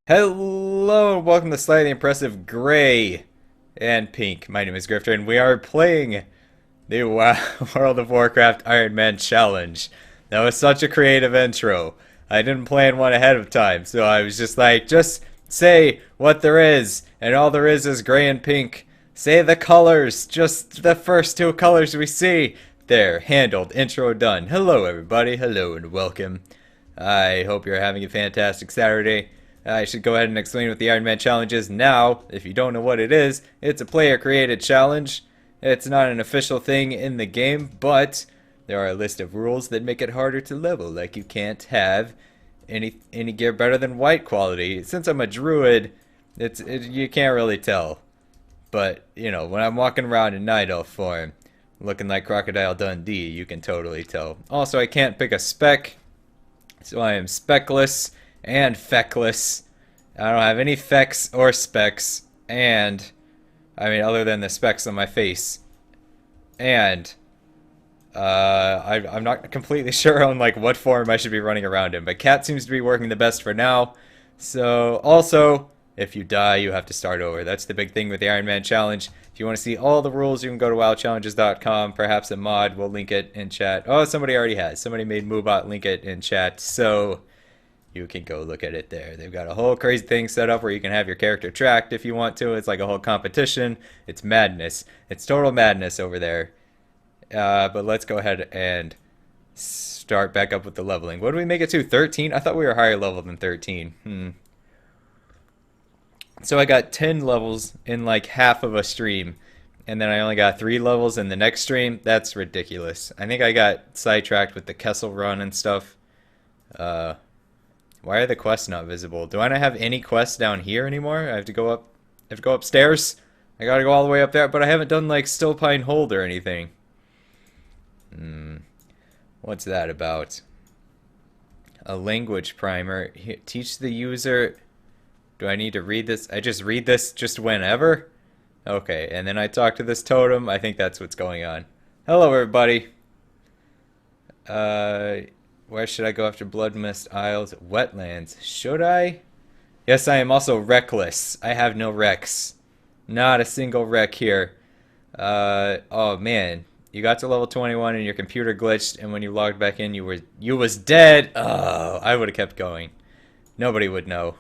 Hello and welcome to Slightly Impressive Gray and Pink. My name is Grifter and we are playing the World of Warcraft Ironman Challenge. That was such a creative intro. I didn't plan one ahead of time, so I was just like, just say what there is, and all there is gray and pink. Say the colors, just the first two colors we see. There, handled, intro done. Hello everybody, hello and welcome. I hope you're having a fantastic Saturday. I should go ahead and explain what the Ironman challenge is now. If you don't know what it is, it's a player-created challenge. It's not an official thing in the game, but there are a list of rules that make it harder to level. Like you can't have any gear better than white quality. Since I'm a druid, you can't really tell. But, you know, when I'm walking around in Night Elf form, looking like Crocodile Dundee, you can totally tell. Also, I can't pick a spec, so I am speckless and feckless. I don't have any fecks or specs, and I mean other than the specs on my face. And I'm not completely sure on like what form I should be running around in, but cat seems to be working the best for now. So also, if you die, you have to start over. That's the big thing with the Ironman challenge. If you want to see all the rules, you can go to wowchallenges.com. Perhaps a mod will link it in chat. Oh, somebody already has. Somebody made Moobot link it in chat. So you can go look at it there. They've got a whole crazy thing set up where you can have your character tracked if you want to. It's like a whole competition. It's madness. It's total madness over there. But let's go ahead and start back up with the leveling. What do we make it to? 13? I thought we were higher level than 13. So I got 10 levels in like half of a stream. And then I only got 3 levels in the next stream. That's ridiculous. I think I got sidetracked with the Kessel run and stuff. Why are the quests not visible? Do I not have any quests down here anymore? I have to go up. I have to go upstairs. I gotta go all the way up there, but I haven't done like Stillpine Hold or anything. What's that about? A language primer. Teach the user. Do I need to read this? I just read this just whenever? Okay, and then I talk to this totem. I think that's what's going on. Hello, everybody. Where should I go after Blood Mist Isles? Wetlands. Should I? Yes, I am also reckless. I have no wrecks. Not a single wreck here. Oh man. You got to level 21 and your computer glitched, and when you logged back in, you was dead. Oh, I would have kept going. Nobody would know.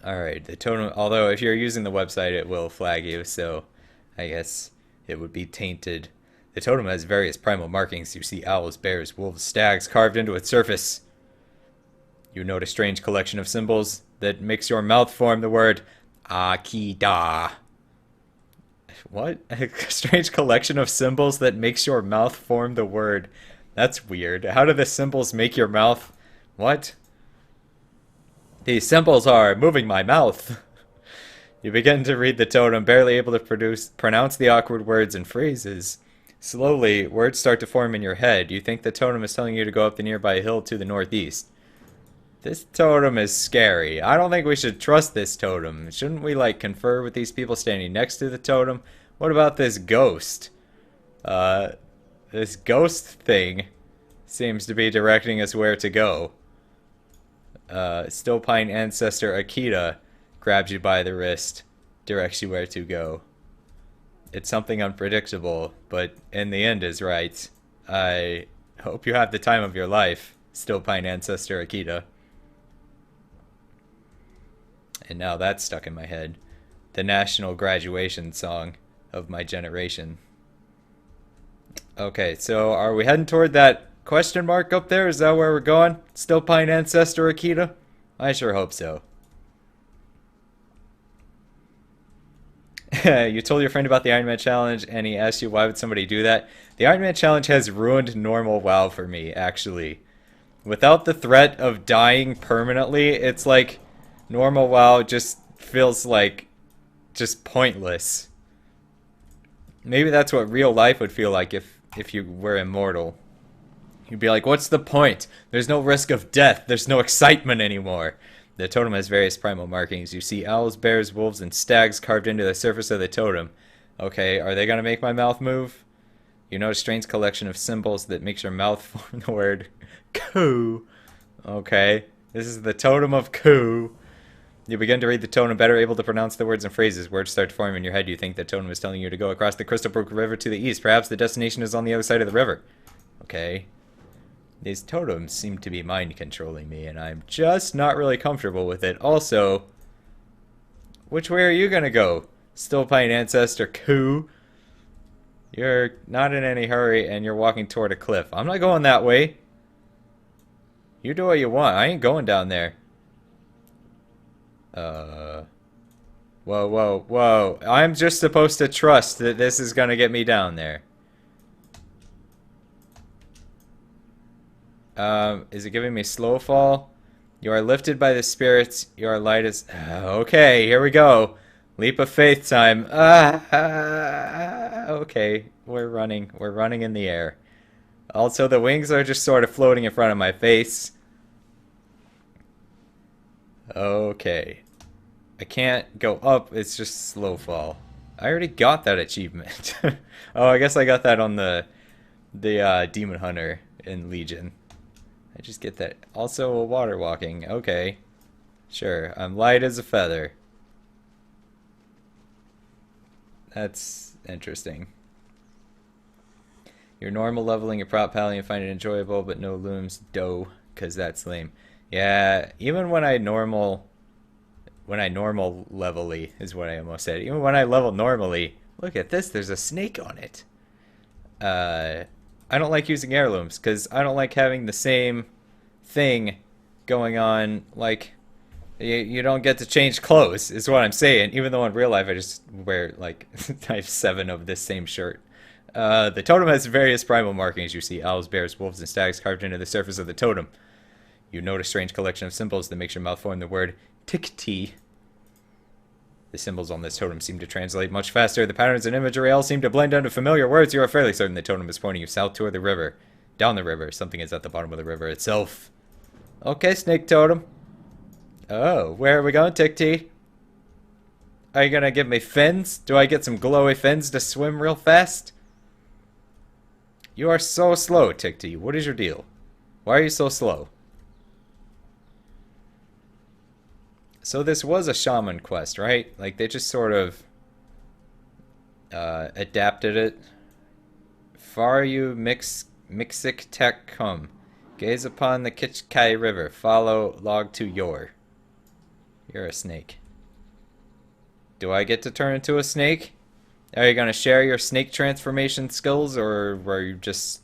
Alright, the totem, although if you're using the website, it will flag you, so I guess it would be tainted. The totem has various primal markings. You see owls, bears, wolves, stags carved into its surface. You note a strange collection of symbols that makes your mouth form the word Akida. What? A strange collection of symbols that makes your mouth form the word. That's weird. How do the symbols make your mouth? What? These symbols are moving my mouth. You begin to read the totem, barely able to pronounce the awkward words and phrases. Slowly, words start to form in your head. You think the totem is telling you to go up the nearby hill to the northeast. This totem is scary. I don't think we should trust this totem. Shouldn't we, like, confer with these people standing next to the totem? What about this ghost? This ghost thing seems to be directing us where to go. Stillpine Ancestor Akita grabs you by the wrist, directs you where to go. It's something unpredictable, but in the end is right. I hope you have the time of your life, Stillpine Ancestor Akita. And now that's stuck in my head. The national graduation song of my generation. Okay, so are we heading toward that question mark up there? Is that where we're going? Stillpine Ancestor Akita? I sure hope so. You told your friend about the Ironman challenge and he asked you why would somebody do that. The Ironman challenge has ruined normal WoW for me, actually. Without the threat of dying permanently, it's like normal WoW just feels like just pointless. Maybe that's what real life would feel like if you were immortal. You'd be like, what's the point? There's no risk of death. There's no excitement anymore. The totem has various primal markings. You see owls, bears, wolves, and stags carved into the surface of the totem. Okay, are they going to make my mouth move? You note a strange collection of symbols that makes your mouth form the word coo. Okay. This is the Totem of Ku. You begin to read the totem, better able to pronounce the words and phrases. Words start to form in your head. You think the totem is telling you to go across the Crystal Brook River to the east. Perhaps the destination is on the other side of the river. Okay. These totems seem to be mind controlling me, and I'm just not really comfortable with it. Also, which way are you gonna go? Stillpine Ancestor Ku. You're not in any hurry, and you're walking toward a cliff. I'm not going that way. You do what you want. I ain't going down there. Whoa, whoa, whoa. I'm just supposed to trust that this is gonna get me down there. Is it giving me slow fall? You are lifted by the spirits. You are light as... Okay, here we go. Leap of faith time. Okay, we're running. We're running in the air. Also, the wings are just sort of floating in front of my face. Okay. I can't go up, it's just slow fall. I already got that achievement. Oh, I guess I got that on the Demon Hunter in Legion. I just get that. Also, a water walking. Okay. Sure, I'm light as a feather. That's interesting. Your normal leveling, your prop palling, you find it enjoyable, but no looms. Dough, because that's lame. Yeah, even when I normal levelly is what I almost said. Even when I level normally, look at this, there's a snake on it. I don't like using heirlooms because I don't like having the same thing going on. Like, you don't get to change clothes, is what I'm saying. Even though in real life I just wear, like, I have 7 of this same shirt. The totem has various primal markings. You see owls, bears, wolves, and stags carved into the surface of the totem. You note a strange collection of symbols that makes your mouth form the word Tikti. The symbols on this totem seem to translate much faster. The patterns and imagery all seem to blend into familiar words. You are fairly certain the totem is pointing you south toward the river. Down the river. Something is at the bottom of the river itself. Okay, snake totem. Oh, where are we going, Tikti? Are you gonna give me fins? Do I get some glowy fins to swim real fast? You are so slow, Tikti. What is your deal? Why are you so slow? So this was a shaman quest, right? Like, they just sort of adapted it. Far you Mixik Tech come. Gaze upon the Kichkai River. Follow log to Yor. You're a snake. Do I get to turn into a snake? Are you going to share your snake transformation skills, or are you just...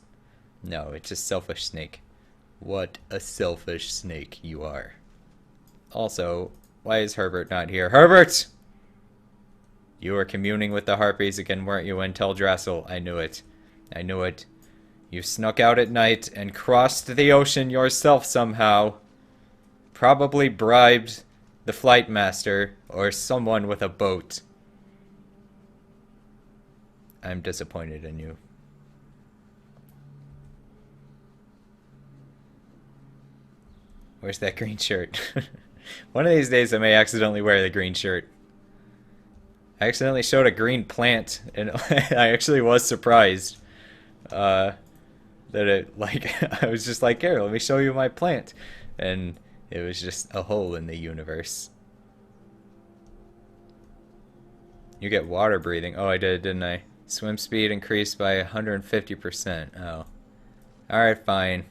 No, it's just selfish snake. What a selfish snake you are. Also... Why is Herbert not here? Herbert! You were communing with the Harpies again, weren't you, in Teldrassil? I knew it. I knew it. You snuck out at night and crossed the ocean yourself somehow. Probably bribed the flight master or someone with a boat. I'm disappointed in you. Where's that green shirt? One of these days I may accidentally wear the green shirt. I accidentally showed a green plant, and I actually was surprised that it, like, I was just like, here, let me show you my plant. And it was just a hole in the universe. You get water breathing. Oh, I did, didn't I? Swim speed increased by 150%. Oh. Alright, fine.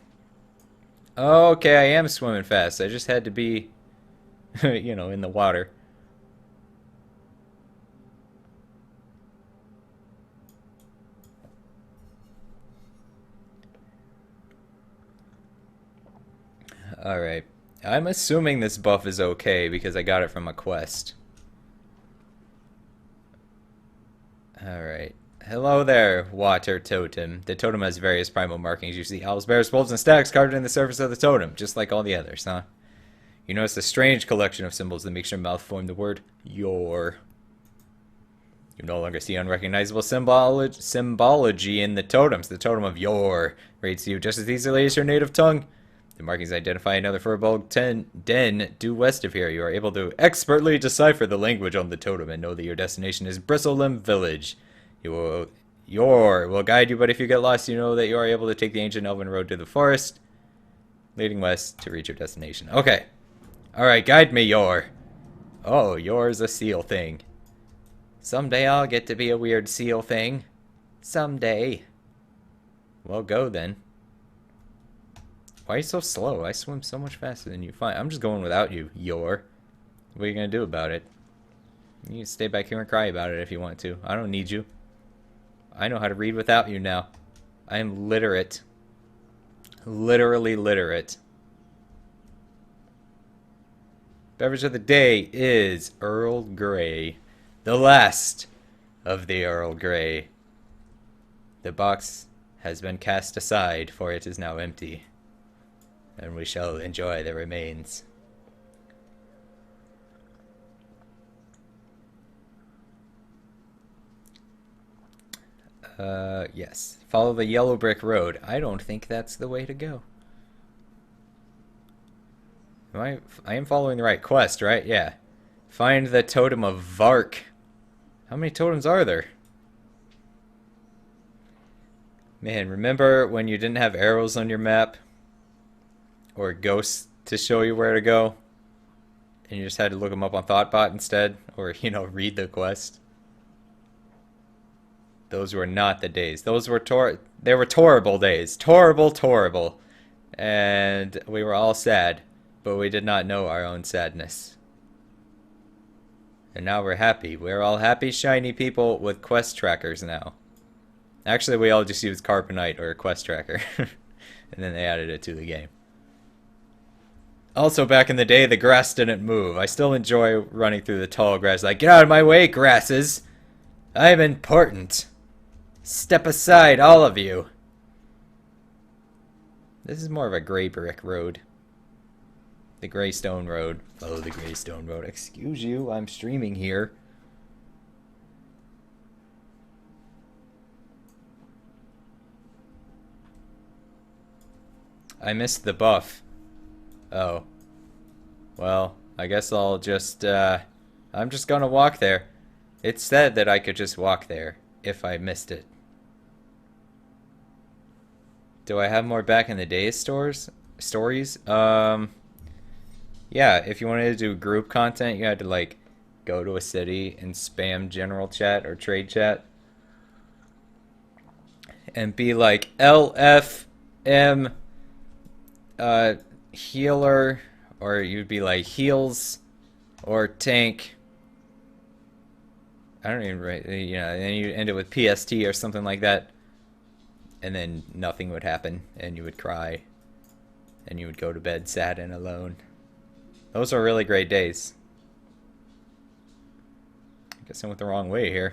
Okay, I am swimming fast. I just had to be... you know, in the water. Alright. I'm assuming this buff is okay because I got it from a quest. Alright. Hello there, water totem. The totem has various primal markings. You see owls, bears, wolves, and stags carved in the surface of the totem, just like all the others, huh? You notice a strange collection of symbols that makes your mouth form the word Yor. You no longer see unrecognizable symbology in the totems. The totem of Yor rates you just as easily as your native tongue. The markings identify another Furbol den due west of here. You are able to expertly decipher the language on the totem and know that your destination is Bristlelim Village. Yor will guide you, but if you get lost, you know that you are able to take the ancient elven road to the forest. leading west to reach your destination. Okay. Alright, guide me, Yor. Oh, Yor's a seal thing. Someday I'll get to be a weird seal thing. Someday. Well, go then. Why are you so slow? I swim so much faster than you. Fine, I'm just going without you, Yor. What are you gonna do about it? You can stay back here and cry about it if you want to. I don't need you. I know how to read without you now. I am literate. Literally literate. Beverage of the day is Earl Grey. The last of the Earl Grey. The box has been cast aside, for it is now empty. And we shall enjoy the remains. Yes. Follow the yellow brick road. I don't think that's the way to go. I am following the right quest, right? Yeah. Find the Totem of Vark. How many totems are there? Man, remember when you didn't have arrows on your map? Or ghosts to show you where to go? And you just had to look them up on Thoughtbot instead? Or, you know, read the quest? Those were not the days. Those were they were torrible days. Torrible. And we were all sad. But we did not know our own sadness. And now we're happy. We're all happy, shiny people with quest trackers now. Actually, we all just used Carbonite or a quest tracker. And then they added it to the game. Also, back in the day, the grass didn't move. I still enjoy running through the tall grass. Like, get out of my way, grasses! I'm important. Step aside, all of you. This is more of a gray brick road. The Greystone Road. Follow the Greystone Road. Excuse you, I'm streaming here. I missed the buff. Oh. Well, I guess I'll just, I'm just gonna walk there. It said that I could just walk there if I missed it. Do I have more back in the day stories? Yeah, if you wanted to do group content, you had to, like, go to a city and spam general chat or trade chat. And be like, LFM, healer, or you'd be like, heals, or tank. I don't even write, you know, and then you end it with PST or something like that. And then nothing would happen, and you would cry. And you would go to bed sad and alone. Those are really great days. I guess I went the wrong way here.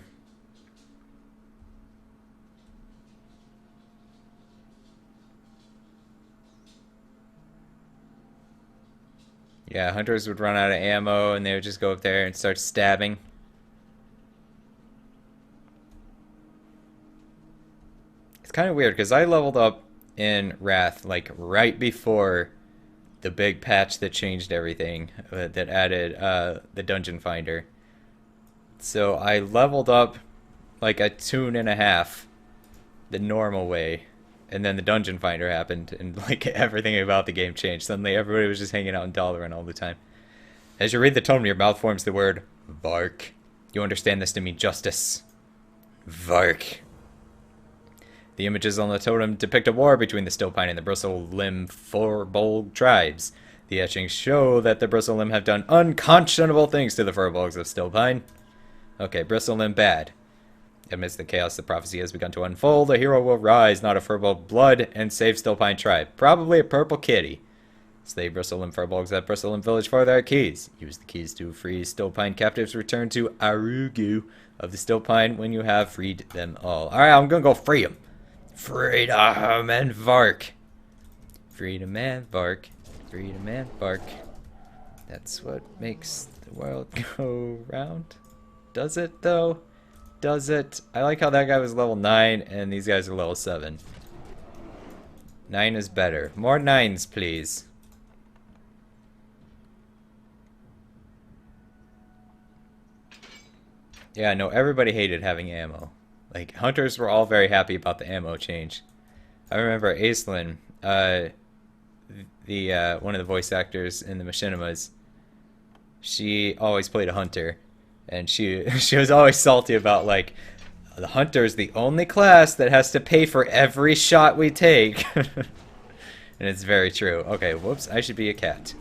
Yeah, hunters would run out of ammo and they would just go up there and start stabbing. It's kind of weird because I leveled up in Wrath like right before the big patch that changed everything, that added the Dungeon Finder. So I leveled up like a tune and a half the normal way. And then the Dungeon Finder happened, and like everything about the game changed. Suddenly everybody was just hanging out in Dalaran all the time. As you read the tome, your mouth forms the word Vark. You understand this to mean justice. Vark. The images on the totem depict a war between the Stillpine and the Bristle-Limb Furbol tribes. The etchings show that the Bristle-Limb have done unconscionable things to the Furbolgs of Stillpine. Okay, Bristle-Limb bad. Amidst the chaos, the prophecy has begun to unfold. A hero will rise, not of Furbol blood, and save Stillpine tribe. Probably a purple kitty. Slave Bristle-Limb Furbolgs at Bristle-Limb village for their keys. Use the keys to free Stillpine captives. Return to Arugu of the Stillpine when you have freed them all. Alright, I'm gonna go free them. Freedom and Vark. Freedom and Vark. Freedom and Vark. That's what makes the world go round. Does it, though? Does it? I like how that guy was level 9 and these guys are level 7. 9 is better. More 9s, please. Yeah, no, everybody hated having ammo. Like, hunters were all very happy about the ammo change. I remember Aislinn, the one of the voice actors in the machinimas, she always played a hunter, and she was always salty about like the hunter is the only class that has to pay for every shot we take. And it's very true. Okay, whoops, I should be a cat.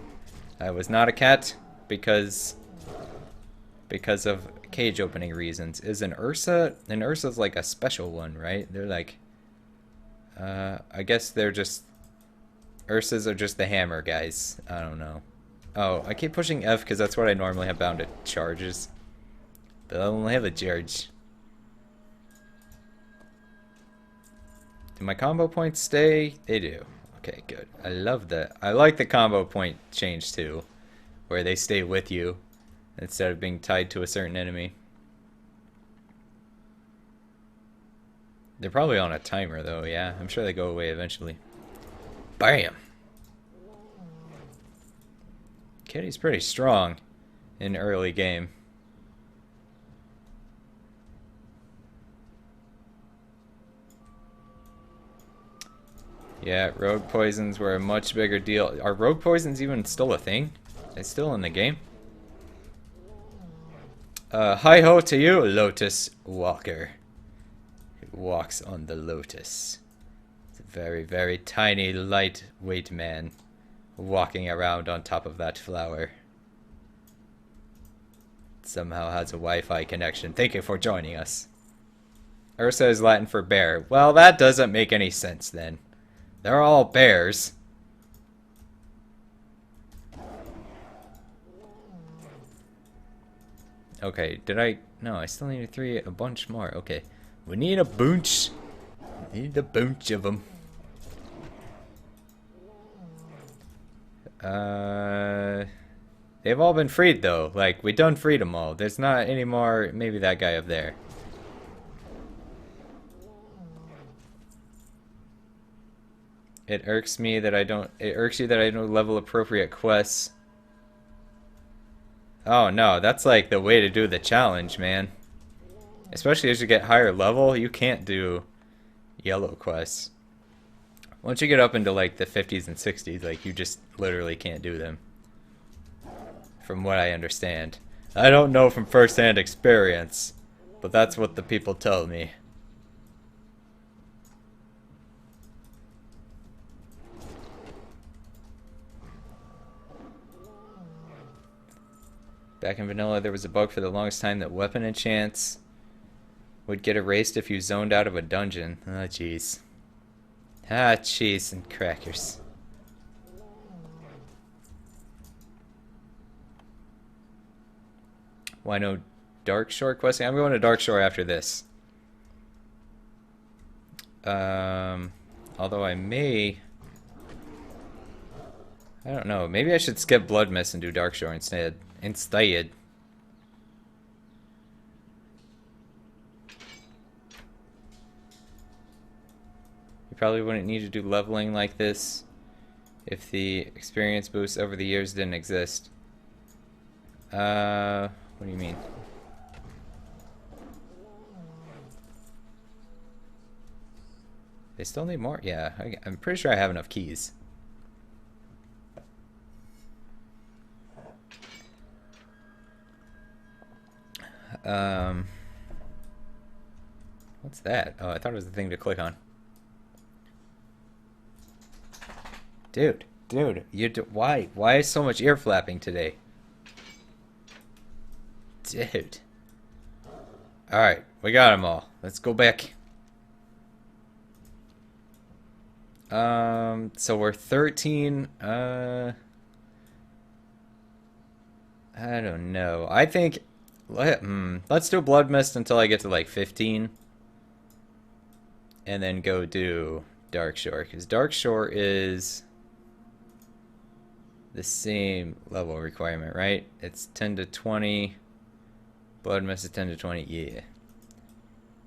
I was not a cat because of cage opening reasons. Is an Ursa? An Ursa's like a special one, right? They're like, I guess they're just, Ursas are just the hammer guys. I don't know. Oh, I keep pushing F because that's what I normally have bound to charges. But I only have a charge. Do my combo points stay? They do. Okay, good. I love that. I like the combo point change too, where they stay with you instead of being tied to a certain enemy. They're probably on a timer though, yeah. I'm sure they go away eventually. Bam! Kitty's pretty strong in early game. Yeah, rogue poisons were a much bigger deal. Are rogue poisons even still a thing? It's still in the game? Hi-ho to you, Lotus Walker. Who walks on the lotus. It's a very, very tiny, lightweight man walking around on top of that flower. Somehow has a Wi-Fi connection. Thank you for joining us. Ursa is Latin for bear. Well, that doesn't make any sense then. They're all bears. Okay, did I... No, I still need a bunch more. Okay. We need a bunch. We need a bunch of them. They've all been freed though. Like, we done freed them all. There's not any more... Maybe that guy up there. It irks me that I don't... It irks you that I don't level appropriate quests. Oh no, that's like the way to do the challenge, man. Especially as you get higher level, you can't do yellow quests. Once you get up into like the 50s and 60s, like you just literally can't do them. From what I understand. I don't know from first-hand experience, but that's what the people tell me. Back in vanilla, there was a bug for the longest time that weapon enchants would get erased if you zoned out of a dungeon. Oh, jeez. Ah, cheese and crackers. Why no Darkshore questing? I'm going to Darkshore after this. Although I may... I don't know. Maybe I should skip Blood Mist and do Darkshore instead. You probably wouldn't need to do leveling like this if the experience boosts over the years didn't exist. What do you mean? They still need more? Yeah, I'm pretty sure I have enough keys. What's that? Oh, I thought it was the thing to click on. Dude, why is so much ear flapping today? Dude. Alright, we got them all. Let's go back. So we're 13, I don't know. I think, let's do Blood Mist until I get to like 15. And then go do Darkshore, because Darkshore is the same level requirement, right? It's 10 to 20. Blood Mist is 10 to 20. Yeah.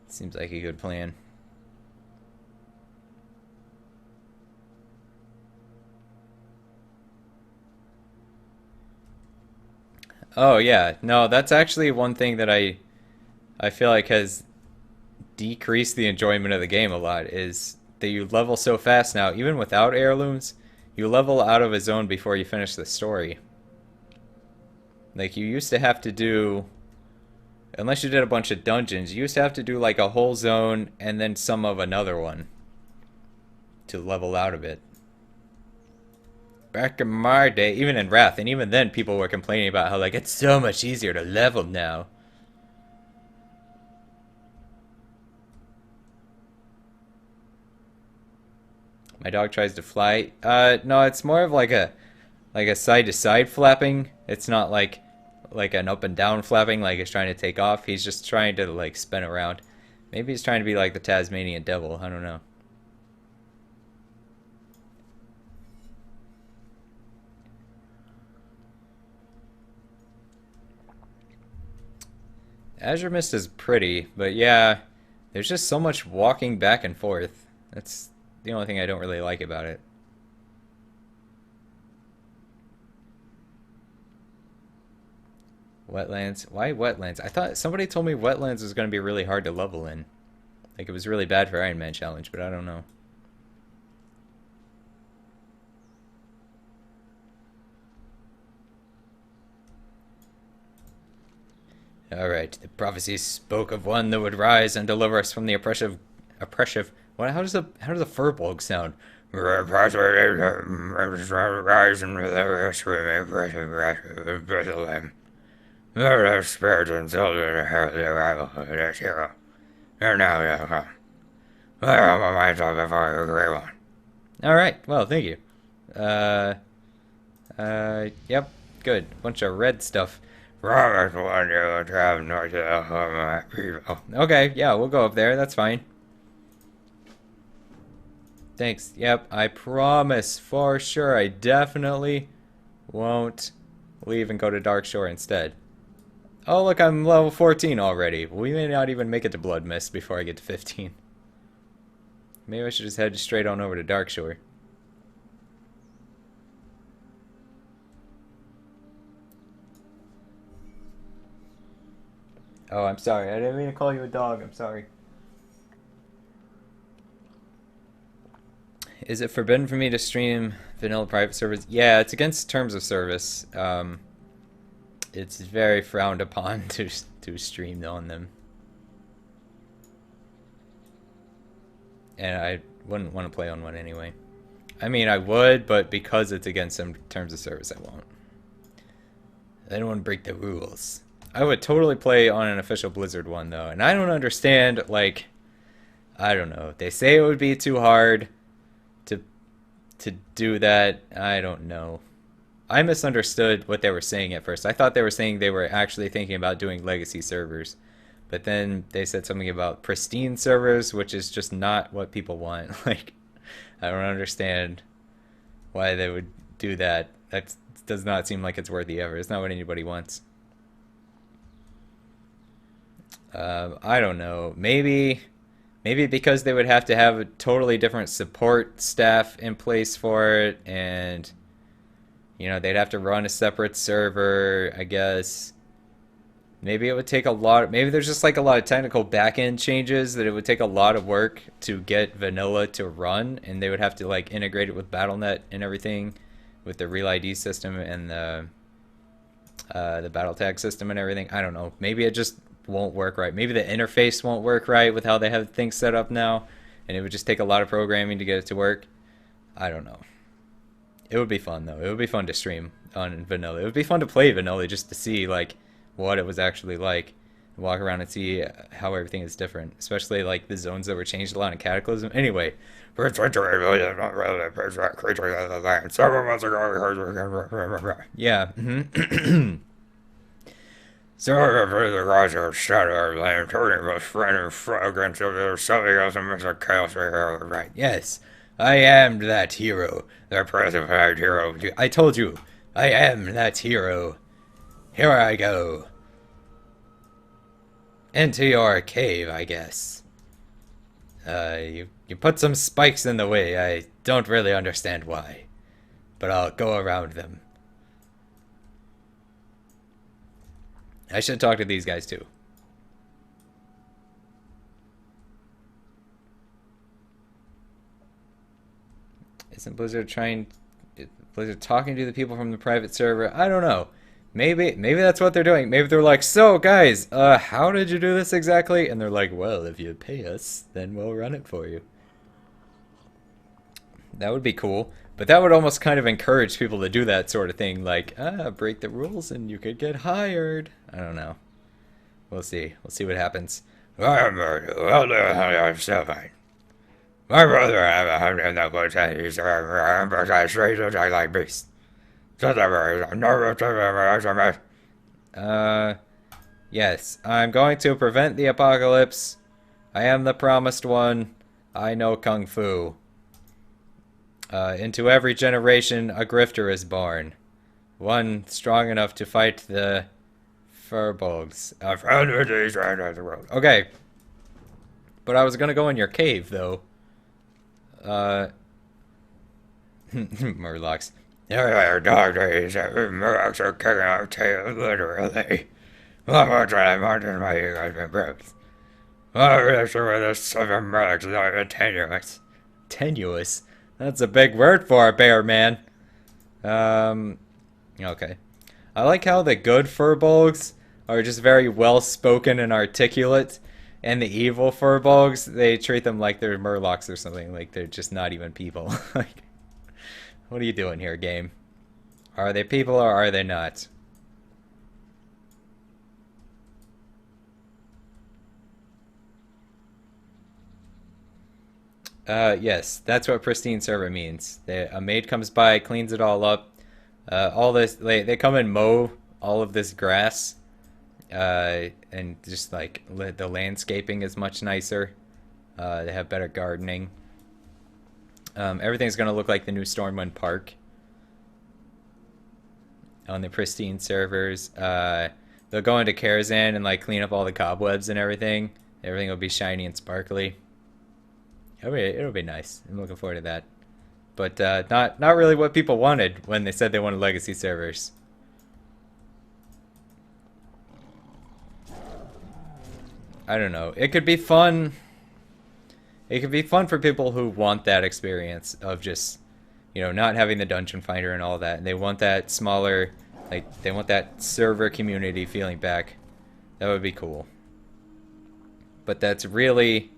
Seems like a good plan. Oh yeah, no, that's actually one thing that I feel like has decreased the enjoyment of the game a lot, is that you level so fast now, even without heirlooms, you level out of a zone before you finish the story. Like, you used to have to do, unless you did a bunch of dungeons, you used to have to do like a whole zone and then some of another one to level out of it. Back in my day, even in Wrath, and even then people were complaining about how like it's so much easier to level now. My dog tries to fly. No, it's more of like a side to side flapping. It's not like an up and down flapping like he's trying to take off. He's just trying to like spin around. Maybe he's trying to be like the Tasmanian devil. I don't know. Azure Mist is pretty, but yeah, there's just so much walking back and forth. That's the only thing I don't really like about it. Wetlands? Why wetlands? I thought somebody told me wetlands was going to be really hard to level in. Like it was really bad for Ironman challenge, but I don't know. Alright, the prophecy spoke of one that would rise and deliver us from the oppressive what how does the Furbol sound? Alright, well, thank you. Yep, good. Bunch of red stuff. Okay, yeah, we'll go up there. That's fine. Thanks. Yep, I promise for sure I definitely won't leave and go to Dark Shore instead. Oh, look, I'm level 14 already. We may not even make it to Blood Mist before I get to 15. Maybe I should just head straight on over to Dark Shore. Oh, I'm sorry. I didn't mean to call you a dog. I'm sorry. Is it forbidden for me to stream vanilla private servers? Yeah, it's against terms of service. It's very frowned upon to stream on them. And I wouldn't want to play on one anyway. I mean, I would, but because it's against some terms of service, I won't. I don't want to break the rules. I would totally play on an official Blizzard one, though. And I don't understand, like, I don't know. They say it would be too hard to do that. I don't know. I misunderstood what they were saying at first. I thought they were saying they were actually thinking about doing legacy servers. But then they said something about pristine servers, which is just not what people want. Like, I don't understand why they would do that. That does not seem like it's worth the effort. It's not what anybody wants. I don't know. Maybe because they would have to have a totally different support staff in place for it, and you know, they'd have to run a separate server, I guess. Maybe it would take a lot. Maybe there's just like a lot of technical back-end changes that it would take a lot of work to get vanilla to run, and they would have to like integrate it with BattleNet and everything, with the Real ID system and the battle tag system and everything. I don't know. Maybe it just won't work right. Maybe the interface won't work right with how they have things set up now, and it would just take a lot of programming to get it to work. I don't know. It would be fun though. It would be fun to stream on vanilla. It would be fun to play vanilla just to see like what it was actually like, walk around and see how everything is different, especially like the zones that were changed a lot in Cataclysm. Anyway, yeah. So the rise of shadow land, turning most friendly fragrance of their something else and Mr. Chaos right. Yes, I am that hero. The personified hero. I told you, I am that hero. Here I go. Into your cave, I guess. You put some spikes in the way. I don't really understand why, but I'll go around them. I should talk to these guys too. Isn't Blizzard trying Blizzard talking to the people from the private server. I don't know. Maybe that's what they're doing. Maybe they're like, so guys, how did you do this exactly? And they're like, well, if you pay us, then we'll run it for you. That would be cool. But that would almost kind of encourage people to do that sort of thing. Like, break the rules and you could get hired. I don't know. We'll see. We'll see what happens. I'm still fine. My brother, I'm not going to say he's a straight like beast. Yes, I'm going to prevent the apocalypse. I am the promised one. I know Kung Fu. Into every generation, a grifter is born. One strong enough to fight the Furbols. I found these right on the road. Okay. But I was gonna go in your cave, though. Murlocs. There are dog days. Murlocs are kicking our tails, literally. I'm trying to imagine my you guys been bruised. I'm really sure this 7 Murlocs is not even tenuous. Tenuous? That's a big word for a bear, man. Okay. I like how the good Furbolgs are just very well-spoken and articulate, and the evil Furbolgs, they treat them like they're Murlocs or something, like they're just not even people. Like, what are you doing here, game? Are they people or are they not? Yes, that's what pristine server means. A maid comes by, cleans it all up. All this, they come and mow all of this grass. And just like the landscaping is much nicer. They have better gardening. Everything's gonna look like the new Stormwind Park on the pristine servers. They'll go into Karazhan and like clean up all the cobwebs and everything. Everything will be shiny and sparkly. It'll be nice. I'm looking forward to that. But not really what people wanted when they said they wanted legacy servers. I don't know. It could be fun. It could be fun for people who want that experience of just, you know, not having the dungeon finder and all that. And they want that smaller, like, they want that server community feeling back. That would be cool. But that's really,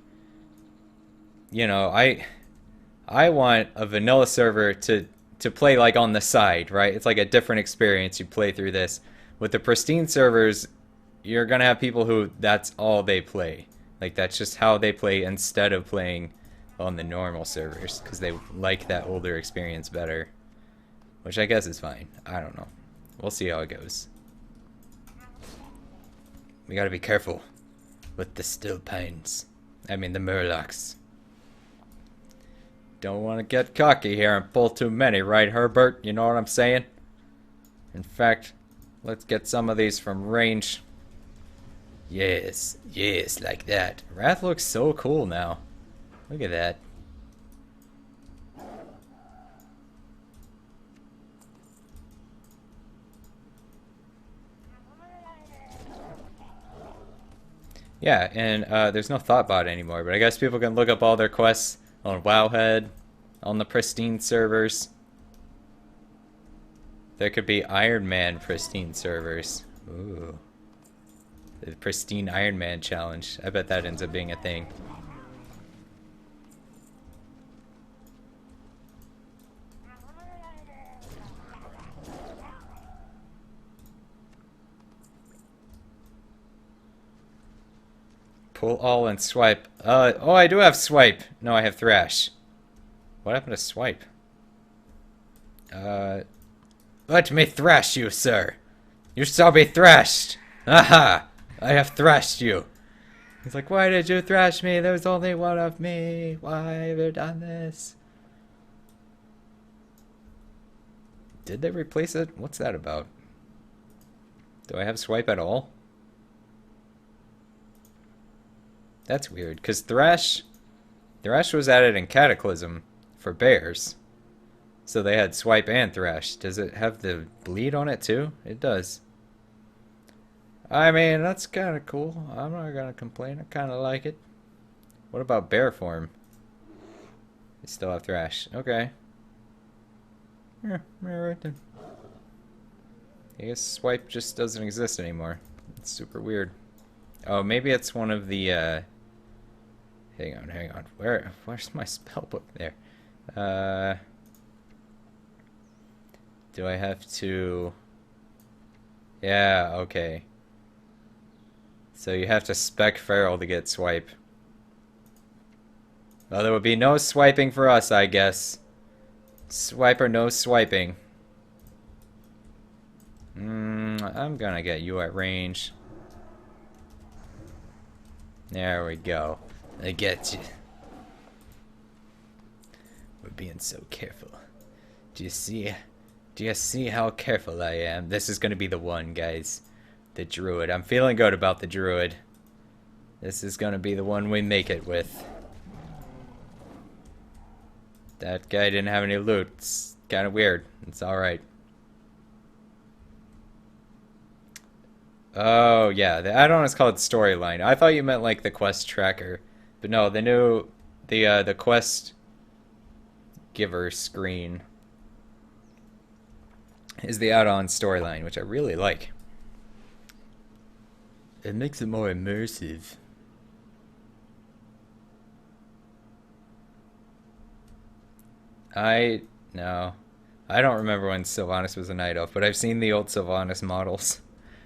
you know, I want a vanilla server to play like on the side, right? It's like a different experience. You play through this. With the pristine servers, you're gonna have people who that's all they play. Like that's just how they play instead of playing on the normal servers because they like that older experience better. Which I guess is fine. I don't know. We'll see how it goes. We gotta be careful with the still pines. I mean the Murlocs. Don't want to get cocky here and pull too many, right, Herbert? You know what I'm saying? In fact, let's get some of these from range. Yes, yes, like that. Wrath looks so cool now. Look at that. Yeah, and there's no Thoughtbot anymore, but I guess people can look up all their quests on Wowhead, on the pristine servers. There could be Ironman pristine servers. Ooh. The pristine Ironman challenge. I bet that ends up being a thing. Pull all and swipe. Oh, I do have swipe. No, I have thrash. What happened to swipe? Let me thrash you, sir. You shall be thrashed. Aha! I have thrashed you. He's like, why did you thrash me? There's only one of me. Why have you done this? Did they replace it? What's that about? Do I have swipe at all? That's weird, because Thrash was added in Cataclysm for bears. So they had Swipe and Thrash. Does it have the bleed on it too? It does. I mean, that's kind of cool. I'm not going to complain. I kind of like it. What about bear form? They still have Thrash. Okay. Yeah, right then. I guess swipe just doesn't exist anymore. It's super weird. Oh, maybe it's one of the, hang on, hang on. Where's my spell book there? Do I have to... Yeah, okay. So you have to spec feral to get swipe. Well, there would be no swiping for us, I guess. Swipe or no swiping. I'm gonna get you at range. There we go. I get you. We're being so careful. Do you see how careful I am? This is gonna be the one, guys. The druid. I'm feeling good about the druid. This is gonna be the one we make it with. That guy didn't have any loot. It's kind of weird. It's alright. Oh, yeah. The add-on is called Storyline. I thought you meant like the quest tracker. But no, the quest giver screen is the add-on Storyline, which I really like. It makes it more immersive. No. I don't remember when Sylvanas was a night elf, but I've seen the old Sylvanas models.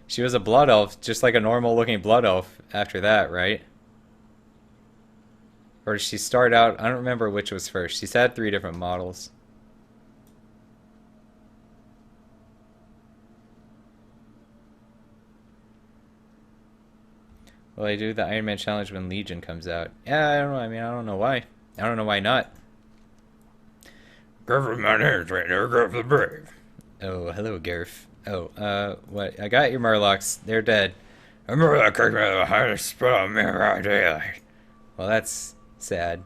She was a blood elf, just like a normal looking blood elf after that, right? Or did she start out? I don't remember which was first. She's had 3 different models. Will I do the Ironman challenge when Legion comes out? Yeah, I don't know. I mean, I don't know why. I don't know why not. Griff is my name, trainer. Griff the Brave. Oh, hello, Garf. Oh, what? I got your Murlocs. They're dead. I remember that kicked me the highest spell on me right daylight. Well, that's sad.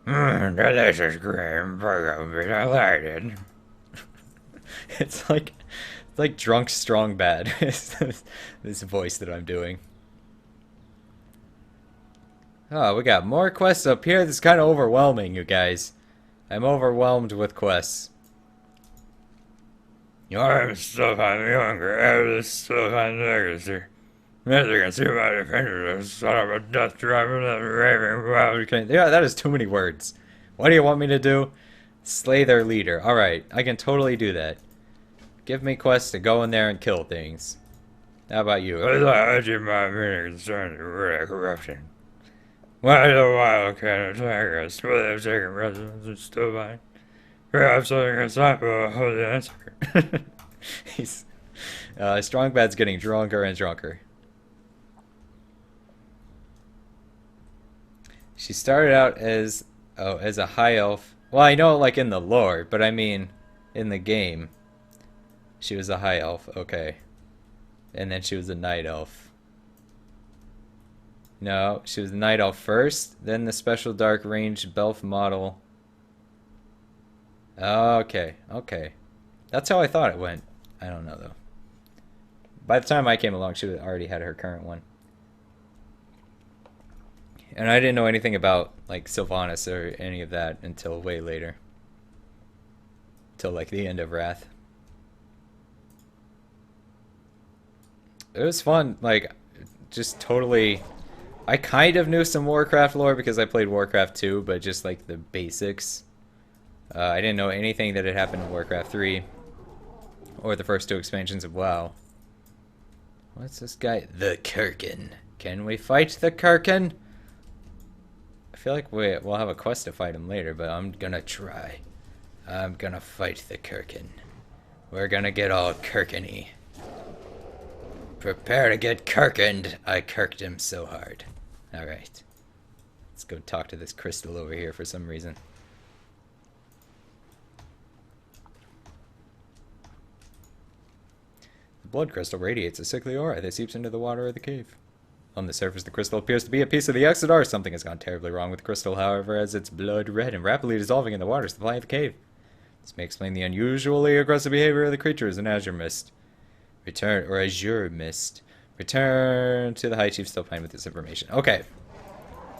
Delicious green burger, be delighted. It's like drunk, strong, bad. This voice that I'm doing. Oh, we got more quests up here. This is kind of overwhelming, you guys. I'm overwhelmed with quests. I'm still finding younger. I was still finding legacy. As you can see my defenders, son of a death driver that raving wild. Yeah, that is too many words. What do you want me to do? Slay their leader. Alright, I can totally do that. Give me quests to go in there and kill things. How about you? As I urge my meaning concerning the corruption. Why the wild cat attack us? Will they have taken residence in Stillbine? Perhaps something can stop a holy answer. He's Strongbad's getting drunker and drunker. She started out as a high elf. Well, I know like in the lore, but I mean in the game. She was a high elf, okay. And then she was a night elf. No, she was the night elf first, then the special dark range Belf model. Okay, okay. That's how I thought it went. I don't know though. By the time I came along, she already had her current one. And I didn't know anything about like Sylvanas or any of that until way later. Till like the end of Wrath. It was fun, like just totally. I kind of knew some Warcraft lore because I played Warcraft 2, but just like the basics. I didn't know anything that had happened in Warcraft 3 or the first 2 expansions of WoW. What's this guy? The Kirkin. Can we fight the Kirkin? I feel like we'll have a quest to fight him later, but I'm gonna try. I'm gonna fight the Kirkin. We're gonna get all Kirkin-y. Prepare to get Kirkined. I kirked him so hard. Alright. Let's go talk to this crystal over here for some reason. The blood crystal radiates a sickly aura that seeps into the water of the cave. On the surface, the crystal appears to be a piece of the Exodar. Something has gone terribly wrong with the crystal, however, as its blood red and rapidly dissolving in the water supply of the cave. This may explain the unusually aggressive behavior of the creatures in Azure Mist. Azure Mist. Return to the High Chief still playing with this information. Okay.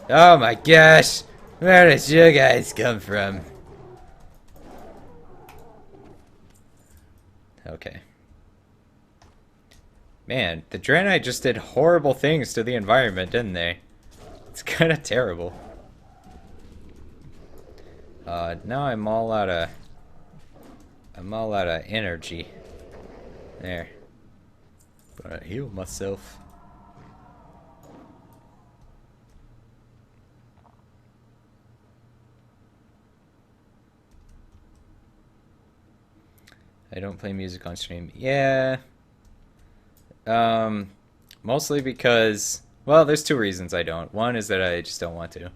Oh my gosh! Where did you guys come from? Okay. Man, the Draenei just did horrible things to the environment, didn't they? It's kind of terrible. Now I'm all out of energy. There. But I heal myself. I don't play music on stream. Yeah. Mostly because, well, there's two reasons I don't. One is that I just don't want to.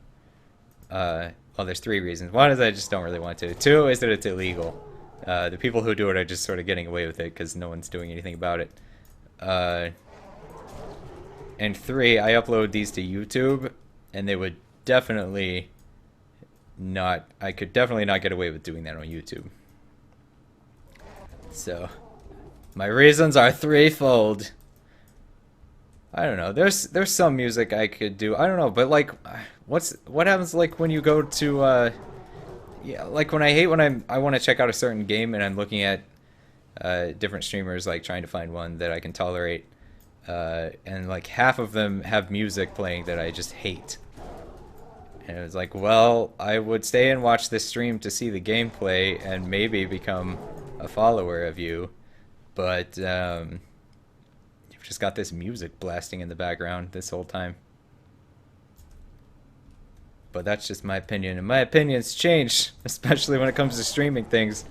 Well, there's three reasons. One is I just don't really want to. Two is that it's illegal. The people who do it are just sort of getting away with it because no one's doing anything about it. And three, I upload these to YouTube, and they would definitely not, I could definitely not get away with doing that on YouTube. So, my reasons are threefold. I don't know. There's some music I could do. I don't know, but like, what happens like when you go to yeah, like when I want to check out a certain game and I'm looking at different streamers, like trying to find one that I can tolerate, and like half of them have music playing that I just hate. And it was like, well, I would stay and watch this stream to see the gameplay and maybe become a follower of you, but you've just got this music blasting in the background this whole time. But that's just my opinion, and my opinions change, especially when it comes to streaming things.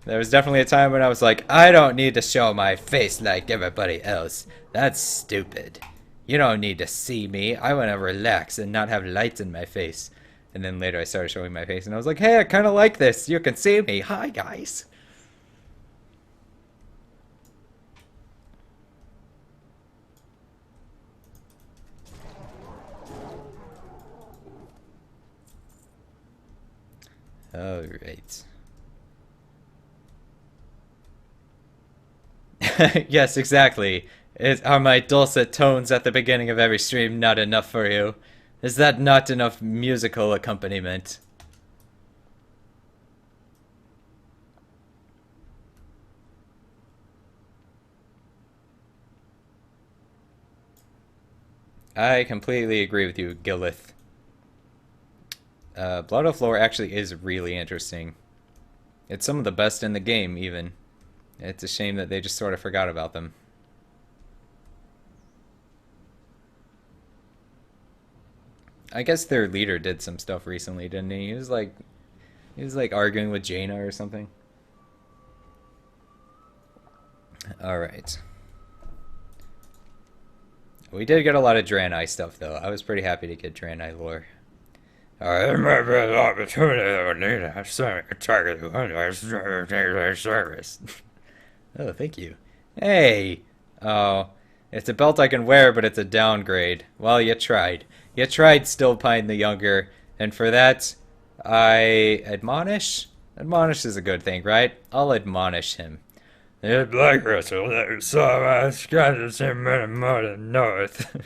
There was definitely a time when I was like, I don't need to show my face like everybody else. That's stupid. You don't need to see me. I want to relax and not have lights in my face. And then later I started showing my face, and I was like, hey, I kind of like this. You can see me. Hi, guys. All right. Yes, exactly. Are my dulcet tones at the beginning of every stream not enough for you? Is that not enough musical accompaniment? I completely agree with you, Gilith. Blood of Lore actually is really interesting. It's some of the best in the game, even. It's a shame that they just sort of forgot about them. I guess their leader did some stuff recently, didn't he? He was like arguing with Jaina or something. All right. We did get a lot of Draenei stuff, though. I was pretty happy to get Draenei lore. There might be an opportunity that would need a target service. Oh, thank you. Hey! Oh, it's a belt I can wear, but it's a downgrade. Well, you tried. You tried, Stillpine the Younger, and for that, I admonish? Admonish is a good thing, right? I'll admonish him. The Black Russell that saw my Scottish in more than north.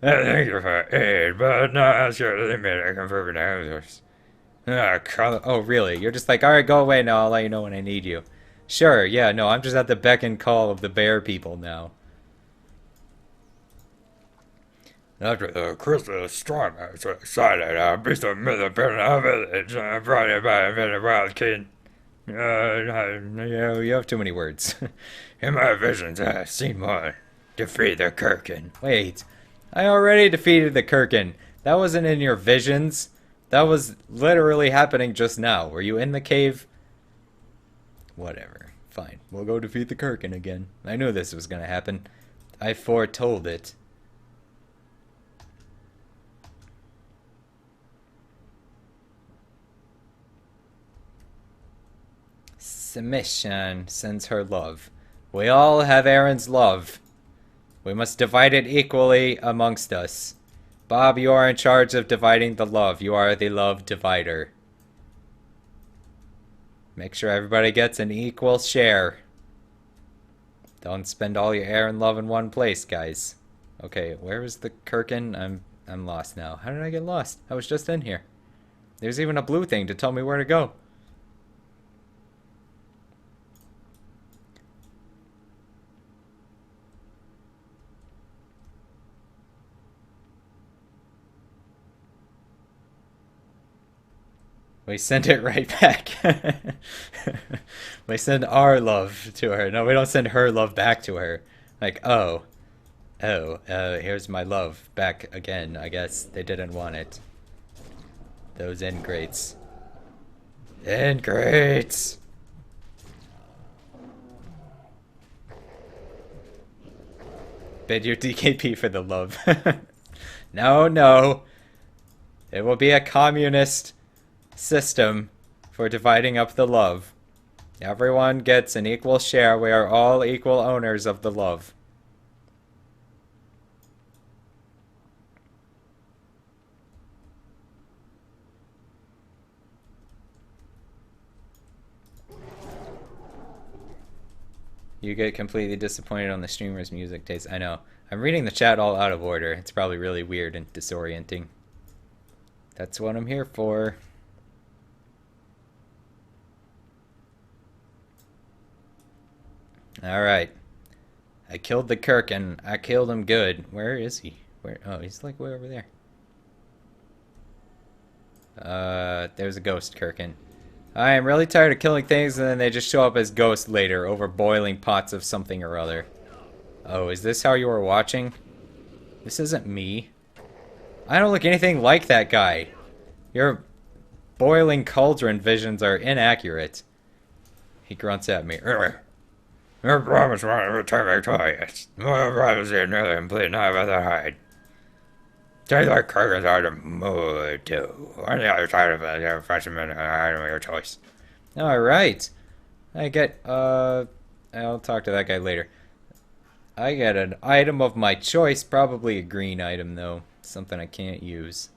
Thank you for aid, but not sure the limit I can prove it houses. Oh, really? You're just like, alright, go away now, I'll let you know when I need you. Sure, yeah, no, I'm just at the beck and call of the bear people now. After the crystal storm, I was excited. I beast of myth appeared in our village, and I brought it by a very wild kid. Yeah, you have too many words. In my visions, I have seen one. Defeat the Kirkin. Wait, I already defeated the Kirkin. That wasn't in your visions. That was literally happening just now. Were you in the cave? Whatever. Fine. We'll go defeat the Kirkin again. I knew this was gonna happen. I foretold it. Submission sends her love. We all have Aaron's love. We must divide it equally amongst us. Bob, you are in charge of dividing the love. You are the love divider. Make sure everybody gets an equal share. Don't spend all your Aaron love in one place, guys. Okay, where is the Kirkin? I'm lost now. How did I get lost? I was just in here. There's even a blue thing to tell me where to go. We send it right back. We send our love to her. No, we don't send her love back to her. Like, here's my love back again. I guess they didn't want it. Those ingrates. Ingrates! Bid your DKP for the love. No, no. It will be a communist system for dividing up the love. Everyone gets an equal share. We are all equal owners of the love. You get completely disappointed on the streamer's music taste. I know. I'm reading the chat all out of order. It's probably really weird and disorienting. That's what I'm here for. Alright. I killed the Kirkin. I killed him good. Where is he? Where? Oh, he's like way over there. There's a ghost Kirkin. I am really tired of killing things and then they just show up as ghosts later over boiling pots of something or other. Oh, is this how you were watching? This isn't me. I don't look anything like that guy. Your boiling cauldron visions are inaccurate. He grunts at me. Your promise won't return victorious. More prophecy is nearly complete now by the hide. Take that carcass out of mood too. On the other side of it, you have a freshman item of your choice. Alright. I get, I'll talk to that guy later. I get an item of my choice, probably a green item though. Something I can't use.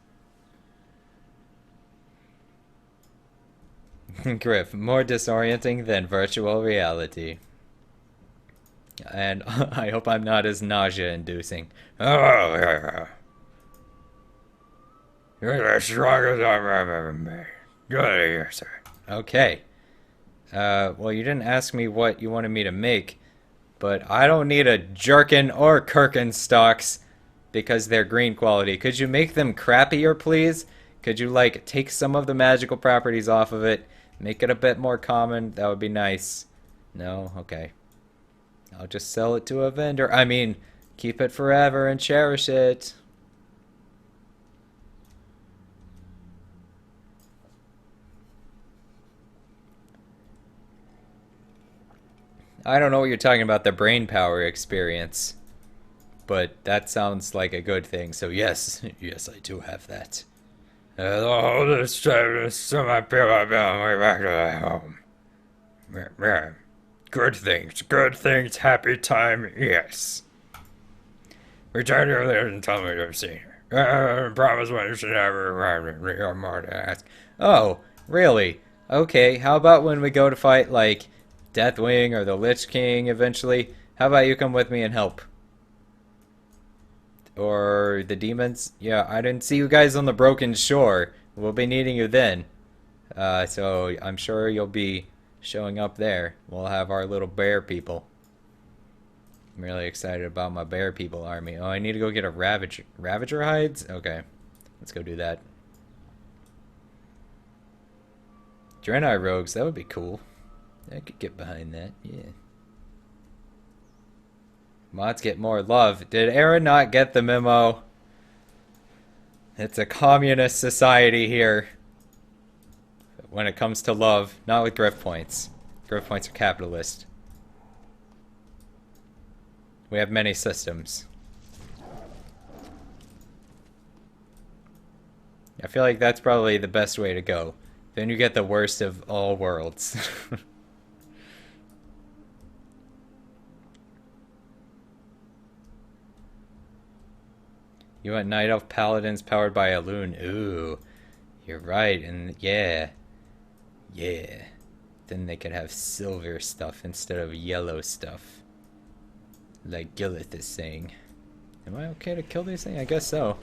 Griff, more disorienting than virtual reality. And I hope I'm not as nausea-inducing. Oh, yeah. You're the strongest I've ever made. Good to hear, sir. Okay. Well, you didn't ask me what you wanted me to make, but I don't need a Jerkin or Kirkin stocks because they're green quality. Could you make them crappier, please? Could you, like, take some of the magical properties off of it, make it a bit more common? That would be nice. No? Okay. I'll just sell it to a vendor. I mean, keep it forever and cherish it. I don't know what you're talking about, the brain power experience. But that sounds like a good thing, so yes. Yes, I do have that. All this time, some I feel I've been on my way back to my home. Yeah. Good things, happy time, yes. Return to later and tell me to have seen her. Promise when you should ever arrive or more to ask. Oh, really? Okay, how about when we go to fight, like, Deathwing or the Lich King eventually? How about you come with me and help? Or the demons? Yeah, I didn't see you guys on the Broken Shore. We'll be needing you then. So I'm sure you'll be showing up there. We'll have our little bear people. I'm really excited about my bear people army. Oh, I need to go get a Ravager hides? Okay, let's go do that. Draenei rogues, that would be cool. I could get behind that, yeah. Mods get more love. Did Aaron not get the memo? It's a communist society here. When it comes to love, not with Griff points. Griff points are capitalist. We have many systems. I feel like that's probably the best way to go. Then you get the worst of all worlds. You want Night Elf Paladins powered by a loon. Ooh, you're right, and yeah. Then they could have silver stuff instead of yellow stuff. Like Gillith is saying. Am I okay to kill these things? I guess so.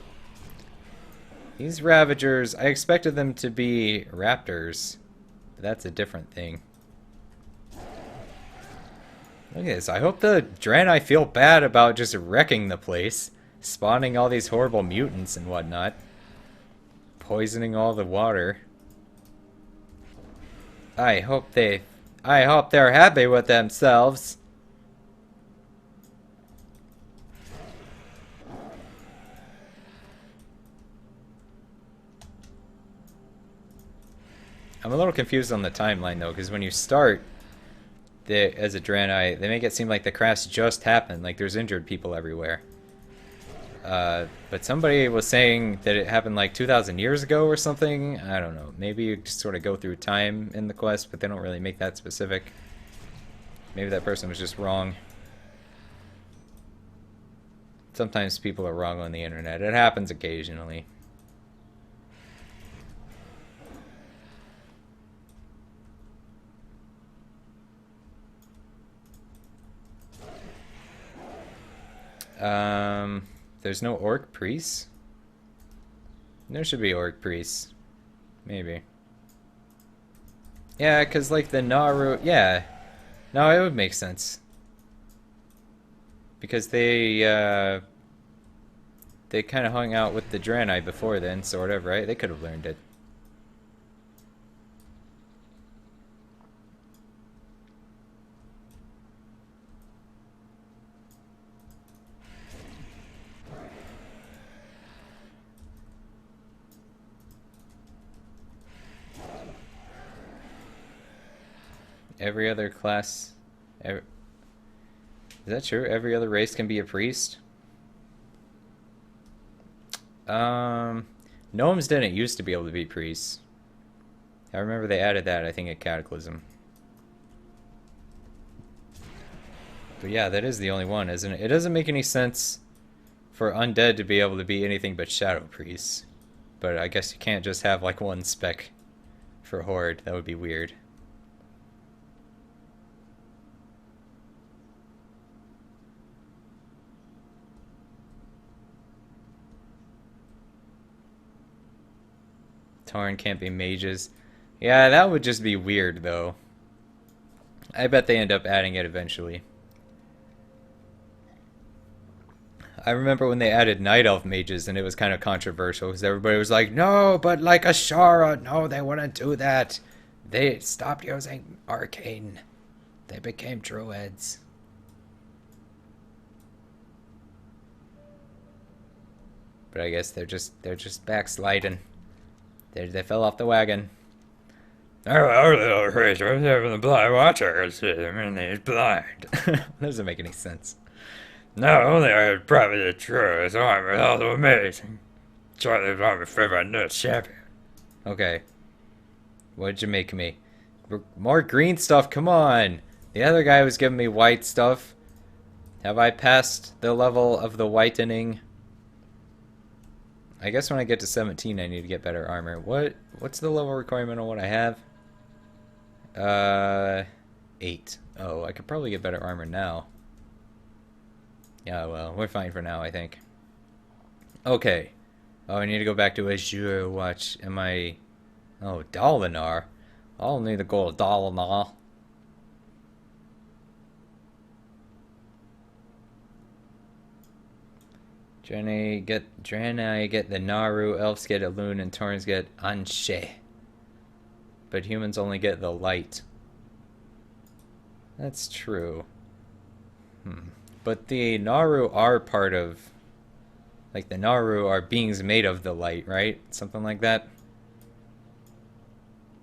These Ravagers, I expected them to be raptors. But that's a different thing. Look at this. I hope the Draenei feel bad about just wrecking the place. Spawning all these horrible mutants and whatnot. Poisoning all the water. I hope they're happy with themselves. I'm a little confused on the timeline though, because when you start as a Draenei, they make it seem like the crafts just happened, like there's injured people everywhere. But somebody was saying that it happened like 2,000 years ago or something. I don't know. Maybe you just sort of go through time in the quest, but they don't really make that specific. Maybe that person was just wrong. Sometimes people are wrong on the internet. It happens occasionally. There's no orc priests? There should be orc priests. Maybe. Yeah, because like the Naru... Yeah. No, it would make sense. Because they kind of hung out with the Draenei before then, sort of, right? They could have learned it. Every other class... Is that true? Every other race can be a priest? Gnomes didn't used to be able to be priests. I remember they added that, I think, at Cataclysm. But yeah, that is the only one, isn't it? It doesn't make any sense for undead to be able to be anything but shadow priests. But I guess you can't just have like one spec for horde. That would be weird. Tauren can't be mages. Yeah, that would just be weird, though. I bet they end up adding it eventually. I remember when they added Night Elf mages, and it was kind of controversial, because everybody was like, no, but like Ashara, no, they wouldn't do that. They stopped using Arcane. They became Druids. But I guess they're just backsliding. They fell off the wagon. Our little creature was having the blind watchers, and he's blind. Doesn't make any sense. Not only are you probably true, his armor is also amazing. Charlie's armor favorite nut champion. Okay. What'd you make me? More green stuff, come on! The other guy was giving me white stuff. Have I passed the level of the whitening? I guess when I get to 17 I need to get better armor. What's the level requirement on what I have? 8. Oh, I could probably get better armor now. Yeah, well, we're fine for now, I think. Okay. Oh, I need to go back to Azure Watch. Am I... Oh, Dalinar. I'll need to go to Dalinar. Draenei get the Naru, Elves get Elune, and Taurens get Anshe. But humans only get the light. That's true. But the Naru are part of... Like, the Naru are beings made of the light, right? Something like that.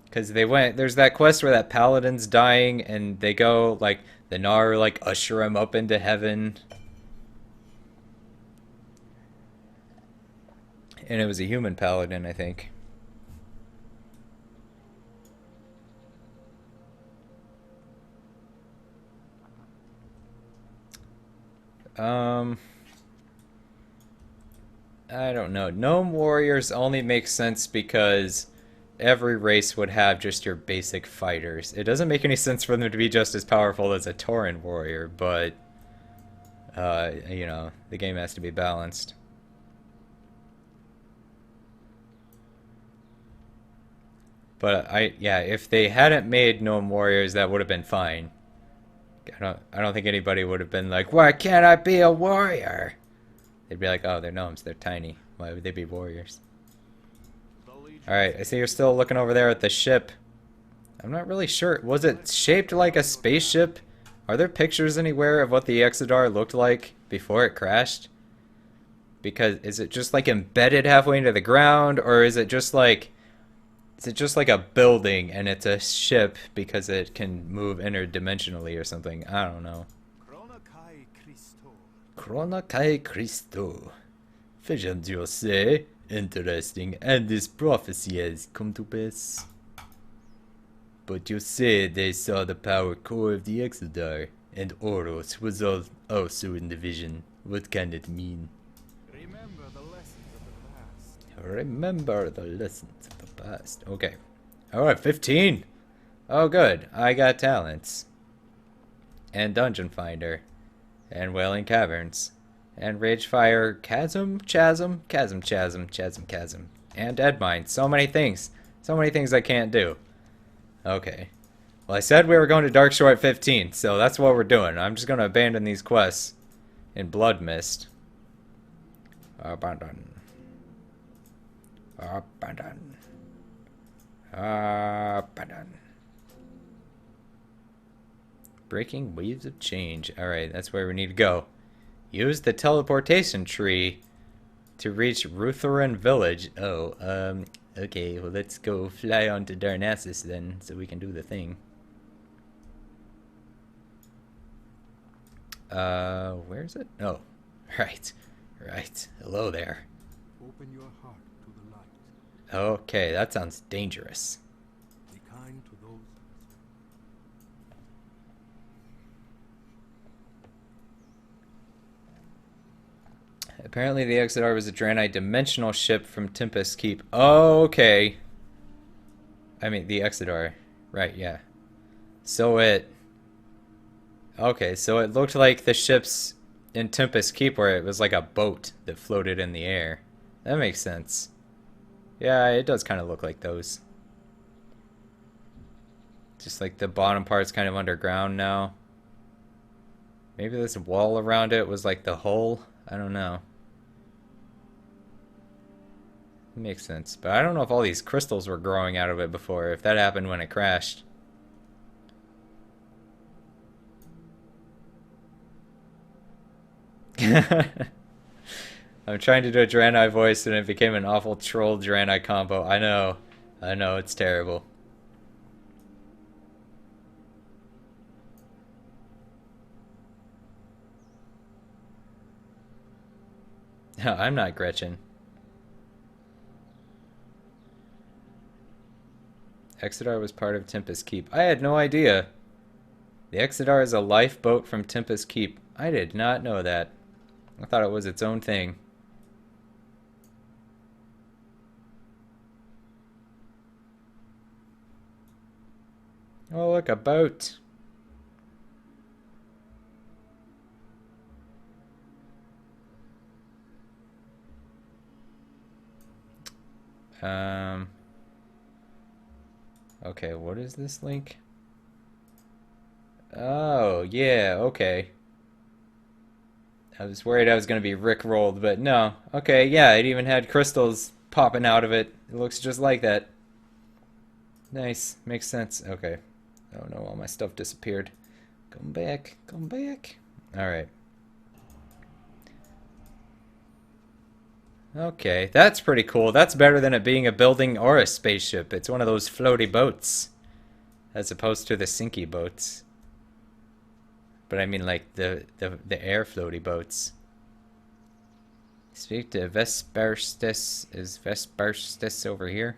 Because they went... There's that quest where that paladin's dying, and they go, like... The Naru, like, usher him up into heaven. And it was a human paladin, I think. I don't know. Gnome warriors only make sense because every race would have just your basic fighters. It doesn't make any sense for them to be just as powerful as a Tauren warrior, but, you know, the game has to be balanced. But yeah, if they hadn't made gnome warriors, that would have been fine. I don't think anybody would have been like, why can't I be a warrior? They'd be like, oh, they're gnomes, they're tiny. Why would they be warriors? Alright, I see you're still looking over there at the ship. I'm not really sure. Was it shaped like a spaceship? Are there pictures anywhere of what the Exodar looked like before it crashed? Because is it just like embedded halfway into the ground, or is it just like a building and it's a ship because it can move interdimensionally or something? I don't know. Krona Kai Christo. Visions you say? Interesting, and this prophecy has come to pass. But you said they saw the power core of the Exodar, and Oros was also in the vision. What can it mean? Remember the lessons of the past. Remember the lessons of the past. Okay. Alright, 15. Oh, good. I got talents. And Dungeon Finder. And Wailing Caverns. And Ragefire Chasm. And Deadmine. So many things. So many things I can't do. Okay. Well, I said we were going to Darkshore at 15, so that's what we're doing. I'm just going to abandon these quests in Blood Mist. Abandon. Abandon. Abandon. Breaking waves of change. Alright, that's where we need to go. Use the teleportation tree to reach Rutheran Village. Oh, okay, well let's go fly onto Darnassus then, so we can do the thing. Where's it? Oh, right. Right. Hello there. Open your heart to the light. Okay, that sounds dangerous. Be kind to those. Apparently the Exodar was a Draenei dimensional ship from Tempest Keep. Oh, okay. I mean, the Exodar. Right, yeah. So it... Okay, so it looked like the ships in Tempest Keep where it was like a boat that floated in the air. That makes sense. Yeah, it does kind of look like those. Just like the bottom part's kind of underground now. Maybe this wall around it was like the hull. I don't know. Makes sense. But I don't know if all these crystals were growing out of it before, if that happened when it crashed. I'm trying to do a Draenei voice and it became an awful troll Draenei combo. I know, it's terrible. No, I'm not Gretchen. Exodar was part of Tempest Keep. I had no idea. The Exodar is a lifeboat from Tempest Keep. I did not know that. I thought it was its own thing. Oh, look, a boat. Okay, what is this link? Oh, yeah, okay. I was worried I was going to be rickrolled, but no. Okay, yeah, it even had crystals popping out of it. It looks just like that. Nice, makes sense. Okay. Oh no, all my stuff disappeared. Come back, come back. Alright. Okay, that's pretty cool. That's better than it being a building or a spaceship. It's one of those floaty boats. As opposed to the sinky boats. But I mean like the air floaty boats. Speak to Vesperstis. Is Vesperstis over here?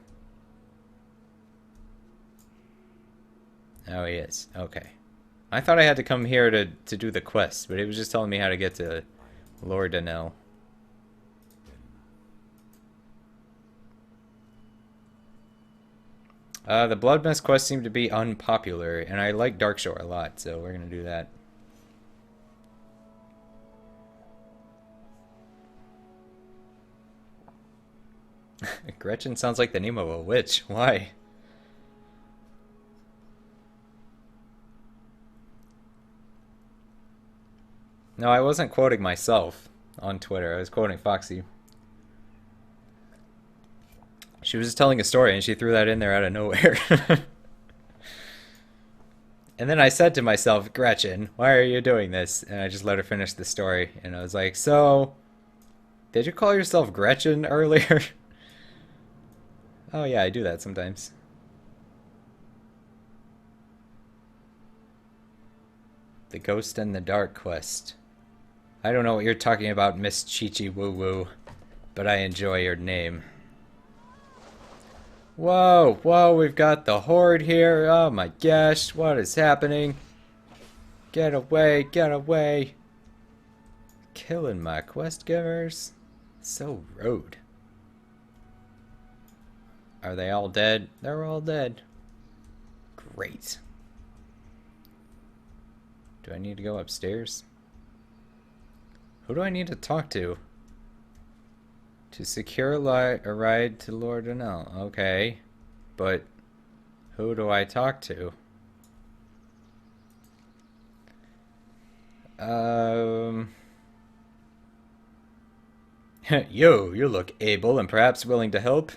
Oh, he is. Okay. I thought I had to come here to do the quest, but it was just telling me how to get to Lordanel. The Blood Mist quest seemed to be unpopular, and I like Darkshore a lot, so we're gonna do that. Gretchen sounds like the name of a witch. Why? No, I wasn't quoting myself on Twitter. I was quoting Foxy. She was just telling a story and she threw that in there out of nowhere. And then I said to myself, Gretchen, why are you doing this? And I just let her finish the story. And I was like, so, did you call yourself Gretchen earlier? Oh yeah, I do that sometimes. The Ghost in the Dark quest. I don't know what you're talking about, Miss Chi-Chi Woo Woo, but I enjoy your name. Whoa, whoa, we've got the Horde here. Oh my gosh, what is happening? Get away, get away. Killing my quest givers. So rude. Are they all dead? They're all dead. Great. Do I need to go upstairs? Who do I need to talk to? To secure a ride to Lord Donnell. Okay. But who do I talk to? You look able and perhaps willing to help.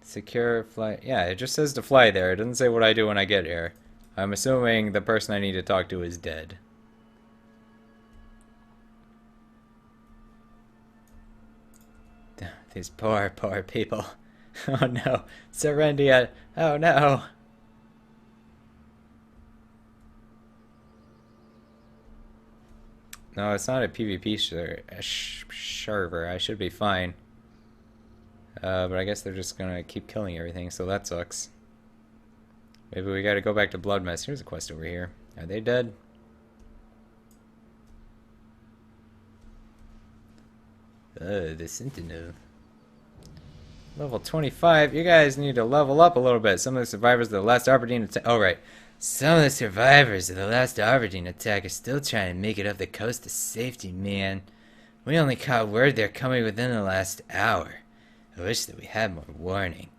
Secure flight. Yeah, it just says to fly there. It doesn't say what I do when I get here. I'm assuming the person I need to talk to is dead. These poor, poor people. Oh no. Serendia. Oh no. No, it's not a PvP server. I should be fine. But I guess they're just gonna keep killing everything, so that sucks. Maybe we gotta go back to Bloodmess. Here's a quest over here. Are they dead? The Sentinel. Level 25. You guys need to level up a little bit. Some of the survivors of the last Aberdeen attack. Oh, right. Some of the survivors of the last Aberdeen attack are still trying to make it up the coast to safety, man. We only caught word they're coming within the last hour. I wish that we had more warning.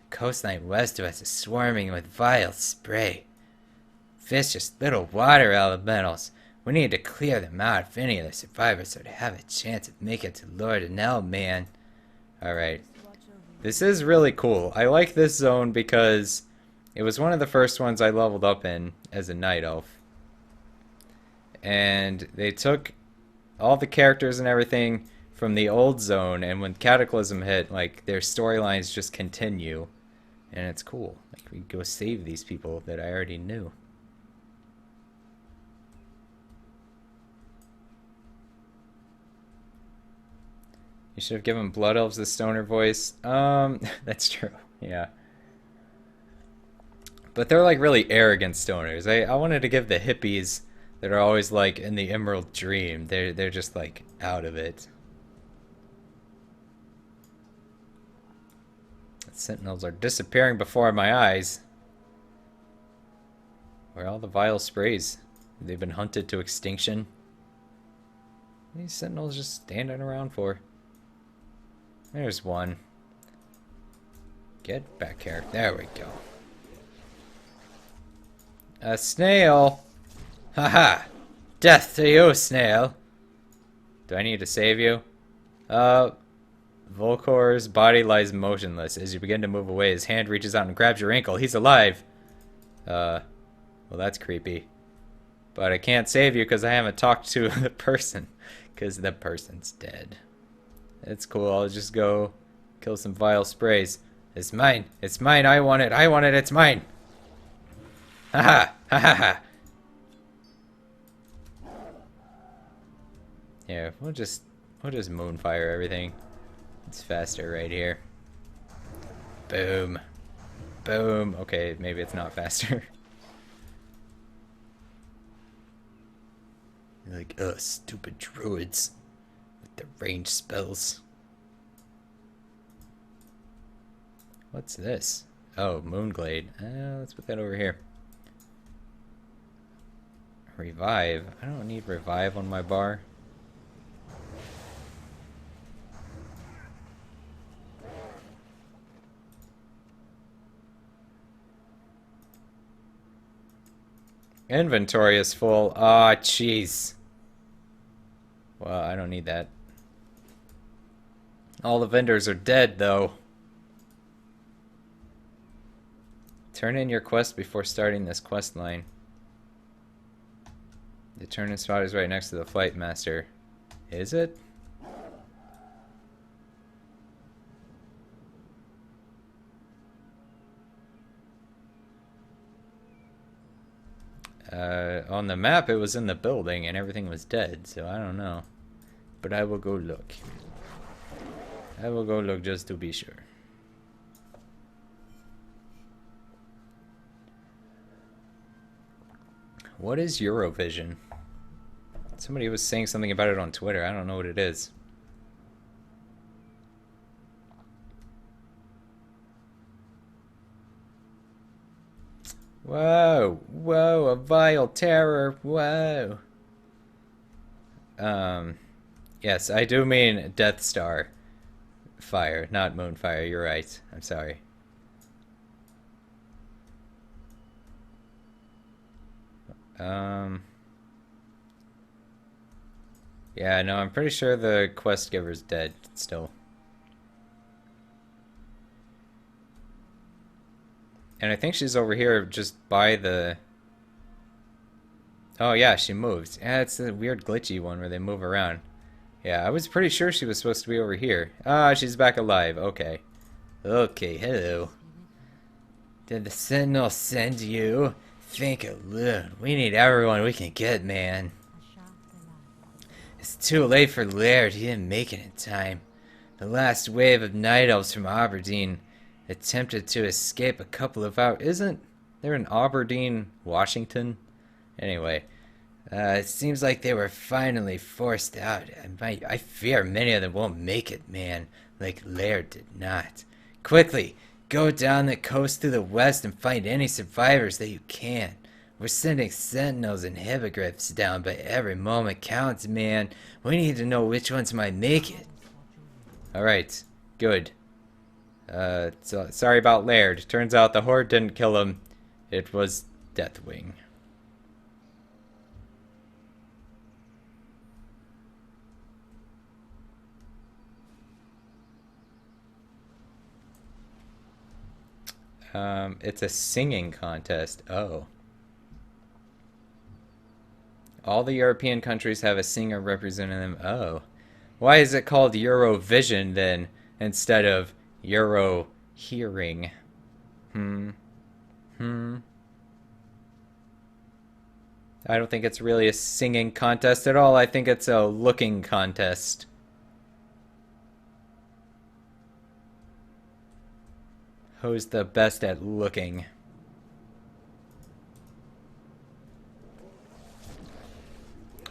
The coastline west of us is swarming with vile spray. Fish just little water elementals. We need to clear them out if any of the survivors are to have a chance of making it to Lord Donnell, man. Alright. This is really cool. I like this zone because it was one of the first ones I leveled up in as a night elf. And they took all the characters and everything from the old zone, and when Cataclysm hit, like, their storylines just continue. And it's cool. Like, we go save these people that I already knew. You should have given Blood Elves the stoner voice. That's true. Yeah. But they're like really arrogant stoners. I wanted to give the hippies that are always like in the Emerald Dream. They're just like out of it. The sentinels are disappearing before my eyes. Where are all the vile sprays? They've been hunted to extinction. What are these sentinels just standing around for? There's one. Get back here. There we go. A snail! Haha! Death to you, snail! Do I need to save you? Volkor's body lies motionless. As you begin to move away, his hand reaches out and grabs your ankle. He's alive! Well, that's creepy. But I can't save you because I haven't talked to the person. Because the person's dead. It's cool. I'll just go kill some vile sprays. It's mine. It's mine. I want it. I want it. It's mine. Haha. Ha ha ha. Here, we'll just moonfire everything. It's faster right here. Boom. Boom. Okay, maybe it's not faster. Like, stupid druids. The range spells. What's this? Oh, Moonglade. Let's put that over here. Revive. I don't need revive on my bar. Inventory is full. Ah, jeez. Well, I don't need that. All the vendors are dead, though. Turn in your quest before starting this quest line. The turn-in spot is right next to the flight master. Is it? On the map, it was in the building and everything was dead, so I don't know. But I will go look. I will go look just to be sure. What is Eurovision? Somebody was saying something about it on Twitter. I don't know what it is. Whoa, whoa, a vile terror, whoa. Yes, I do mean Death Star fire, not Moonfire, you're right. I'm sorry. Yeah, no, I'm pretty sure the quest giver's dead still. And I think she's over here just by the... Oh yeah, she moved. Yeah, it's a weird glitchy one where they move around. Yeah, I was pretty sure she was supposed to be over here. Ah, she's back alive. Okay. Okay, hello. Did the Sentinel send you? Think alone. We need everyone we can get, man. It's too late for Laird. He didn't make it in time. The last wave of Night Elves from Aberdeen attempted to escape a couple of hours. Isn't there in Aberdeen, Washington? Anyway, it seems like they were finally forced out. I fear many of them won't make it, man, like Laird did not. Quickly, go down the coast to the west and find any survivors that you can. We're sending sentinels and hippogriffs down, but every moment counts, man. We need to know which ones might make it. Alright, good. So, sorry about Laird. Turns out the Horde didn't kill him. It was Deathwing. It's a singing contest. Oh. All the European countries have a singer representing them. Oh. Why is it called Eurovision then instead of Euro hearing? I don't think it's really a singing contest at all. I think it's a looking contest. Who's the best at looking?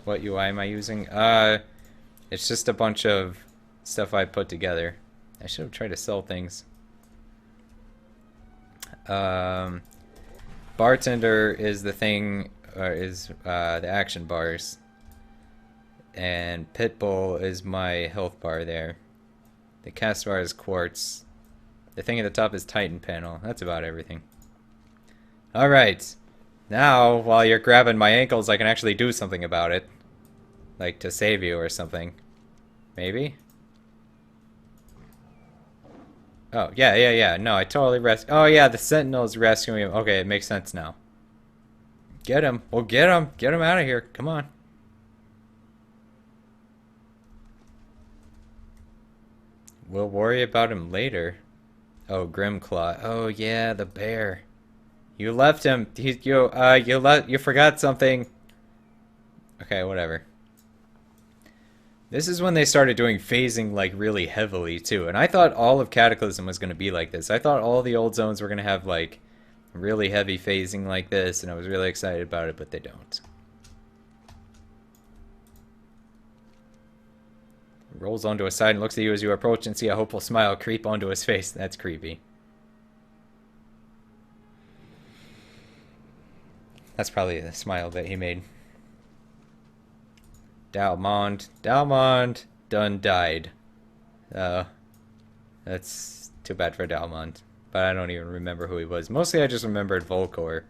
What UI am I using? It's just a bunch of stuff I put together. I should have tried to sell things. Bartender is the thing, the action bars. And Pitbull is my health bar there. The cast bar is quartz. The thing at the top is Titan panel. That's about everything. Alright. Now, while you're grabbing my ankles, I can actually do something about it. Like to save you or something. Maybe? Oh, yeah. No, I totally Oh, yeah, the Sentinel's rescuing him. Okay, it makes sense now. Get him. Well, get him. Get him out of here. Come on. We'll worry about him later. Oh, Grimclaw. Oh, yeah, the bear. You left him. You forgot something. Okay, whatever. This is when they started doing phasing like really heavily too, and I thought all of Cataclysm was going to be like this. I thought all the old zones were going to have like really heavy phasing like this, and I was really excited about it, but they don't. Rolls onto his side and looks at you as you approach and see a hopeful smile creep onto his face. That's creepy. That's probably the smile that he made. Dalmond done died. That's too bad for Dalmond. But I don't even remember who he was. Mostly I just remembered Volcor.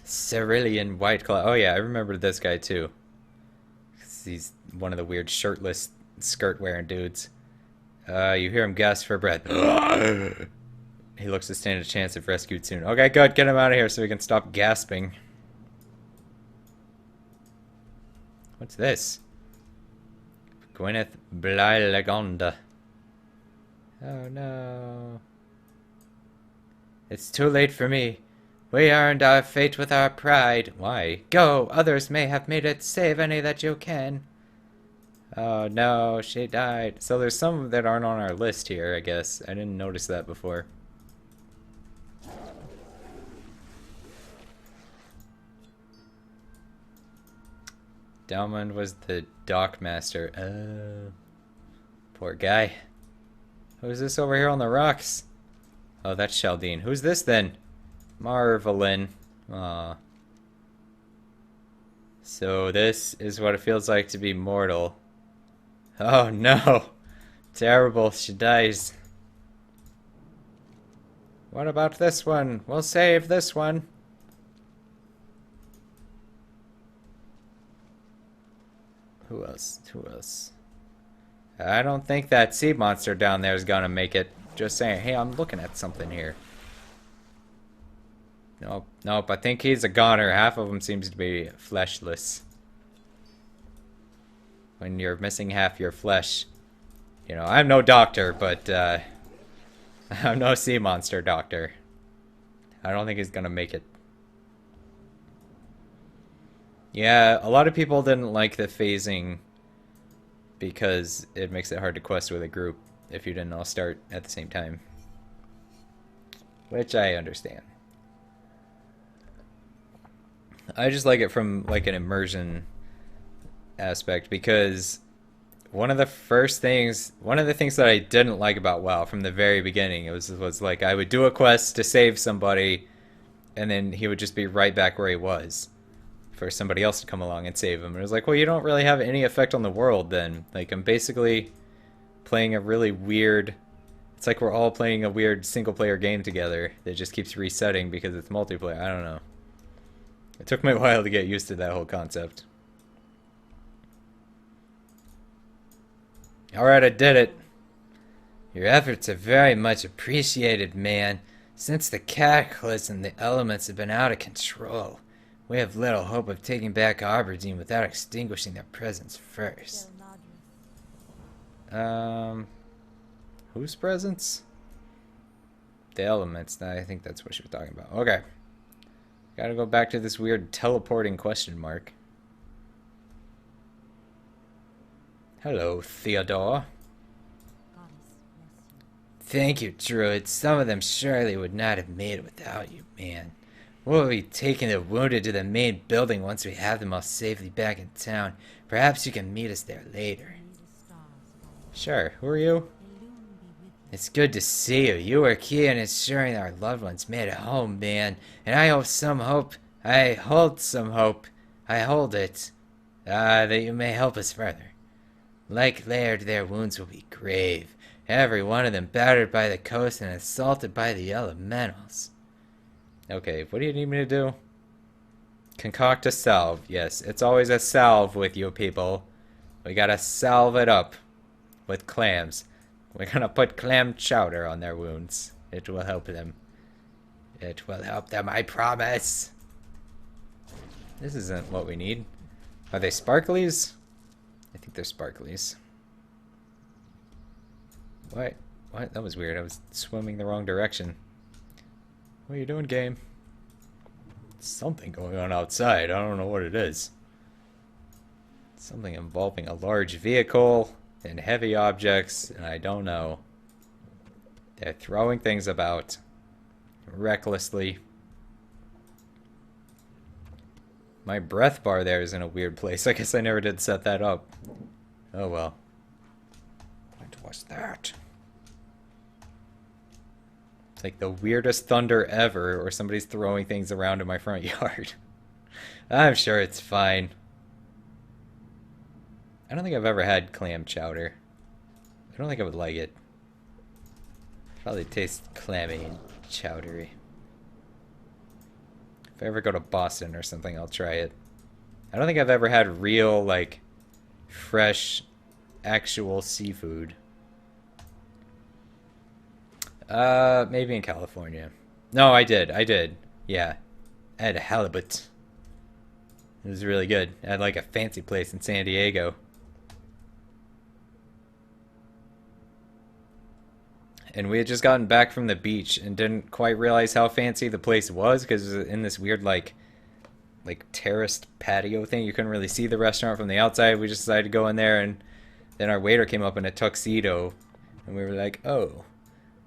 Cerulean Whiteclaw. Oh yeah, I remember this guy too. He's one of the weird shirtless skirt wearing dudes. You hear him gasp for breath. He looks to stand a chance if rescued soon. Okay, good. Get him out of here so we can stop gasping. What's this? Gwyneth Blailagonda. Oh no. It's too late for me. We earned our fate with our pride. Why? Go! Others may have made it. Save any that you can. Oh no, she died. So there's some that aren't on our list here, I guess. I didn't notice that before. Dalmond was the dockmaster. Oh. Poor guy. Who's this over here on the rocks? Oh, that's Shaldine. Who's this then? Marvelin. Aw. So this is what it feels like to be mortal. Oh no! Terrible, she dies. What about this one? We'll save this one. Who else? Who else? I don't think that sea monster down there is gonna make it. Just saying. Hey, I'm looking at something here. Nope, nope. I think he's a goner. Half of him seems to be fleshless. When you're missing half your flesh. You know, I'm no doctor, but I'm no sea monster doctor. I don't think he's gonna make it. Yeah, a lot of people didn't like the phasing because it makes it hard to quest with a group if you didn't all start at the same time. Which I understand. I just like it from like an immersion aspect because one of the things that I didn't like about WoW from the very beginning was like I would do a quest to save somebody and then he would just be right back where he was for somebody else to come along and save him. And it was like, well, you don't really have any effect on the world then. Like, I'm basically playing a really weird... It's like we're all playing a weird single-player game together that just keeps resetting because it's multiplayer. I don't know. It took me a while to get used to that whole concept. Alright, I did it. Your efforts are very much appreciated, man. Since the cataclysm, the elements have been out of control. We have little hope of taking back Aberdeen without extinguishing their presence first. Whose presence? The elements. I think that's what she was talking about. Okay. Gotta go back to this weird teleporting question mark. Hello, Theodore. Thank you, Druid. Some of them surely would not have made it without you, man. We'll be taking the wounded to the main building once we have them all safely back in town. Perhaps you can meet us there later. Sure. Who are you? It's good to see you. You were key in ensuring our loved ones made it home, man. And I hold some hope. That you may help us further. Like Laird, their wounds will be grave. Every one of them battered by the coast and assaulted by the elementals. Okay, what do you need me to do? Concoct a salve. Yes, it's always a salve with you people. We gotta salve it up with clams. We're gonna put clam chowder on their wounds. It will help them. It will help them, I promise. This isn't what we need. Are they sparklies? I think they're sparklies. What? What? That was weird. I was swimming the wrong direction. What are you doing, game? Something going on outside. I don't know what it is. Something involving a large vehicle and heavy objects, and I don't know. They're throwing things about recklessly. My breath bar there is in a weird place. I guess I never did set that up. Oh well. What was that? It's like the weirdest thunder ever, or somebody's throwing things around in my front yard. I'm sure it's fine. I don't think I've ever had clam chowder. I don't think I would like it. Probably tastes clammy and chowdery. If I ever go to Boston or something, I'll try it. I don't think I've ever had real, like, fresh, actual seafood. Maybe in California. No, I did. Yeah. I had a halibut. It was really good. I had like a fancy place in San Diego. And we had just gotten back from the beach and didn't quite realize how fancy the place was because it was in this weird like terraced patio thing. You couldn't really see the restaurant from the outside. We just decided to go in there, and then our waiter came up in a tuxedo, and we were like, "Oh,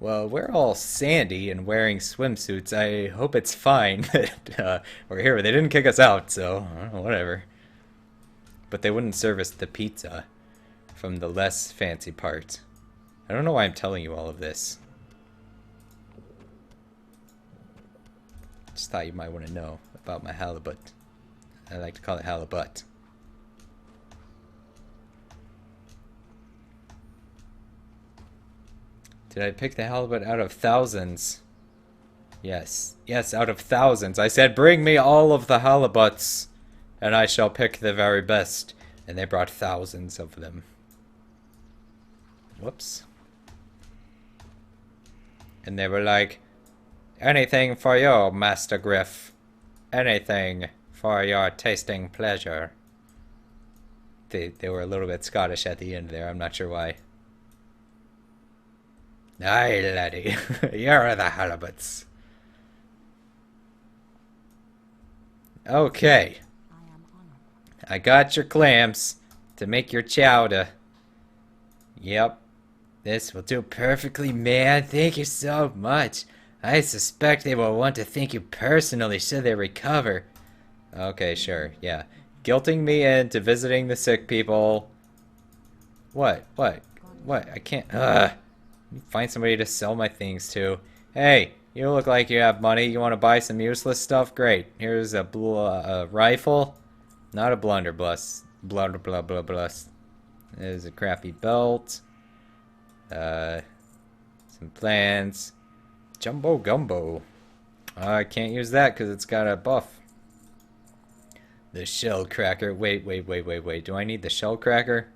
well, we're all sandy and wearing swimsuits. I hope it's fine that we're here." But they didn't kick us out, so whatever. But they wouldn't serve us the pizza from the less fancy part. I don't know why I'm telling you all of this. Just thought you might want to know about my halibut. I like to call it halibut. Did I pick the halibut out of thousands? Yes. Yes, out of thousands. I said, bring me all of the halibuts, and I shall pick the very best. And they brought thousands of them. Whoops. And they were like, anything for you, Master Griff. Anything for your tasting pleasure. They were a little bit Scottish at the end there. I'm not sure why. Aye, laddie. You're the halibuts. Okay. I got your clams to make your chowder. Yep. This will do perfectly, man. Thank you so much. I suspect they will want to thank you personally should they recover. Okay, sure, yeah. Guilting me into visiting the sick people. What? I can't, find somebody to sell my things to. Hey, you look like you have money. You want to buy some useless stuff? Great. Here's a rifle. Not a blunderbuss. Blunderbuss. There's a crappy belt. Some plans. Jumbo Gumbo. I can't use that because it's got a buff. The shell cracker. Wait. Do I need the shell cracker?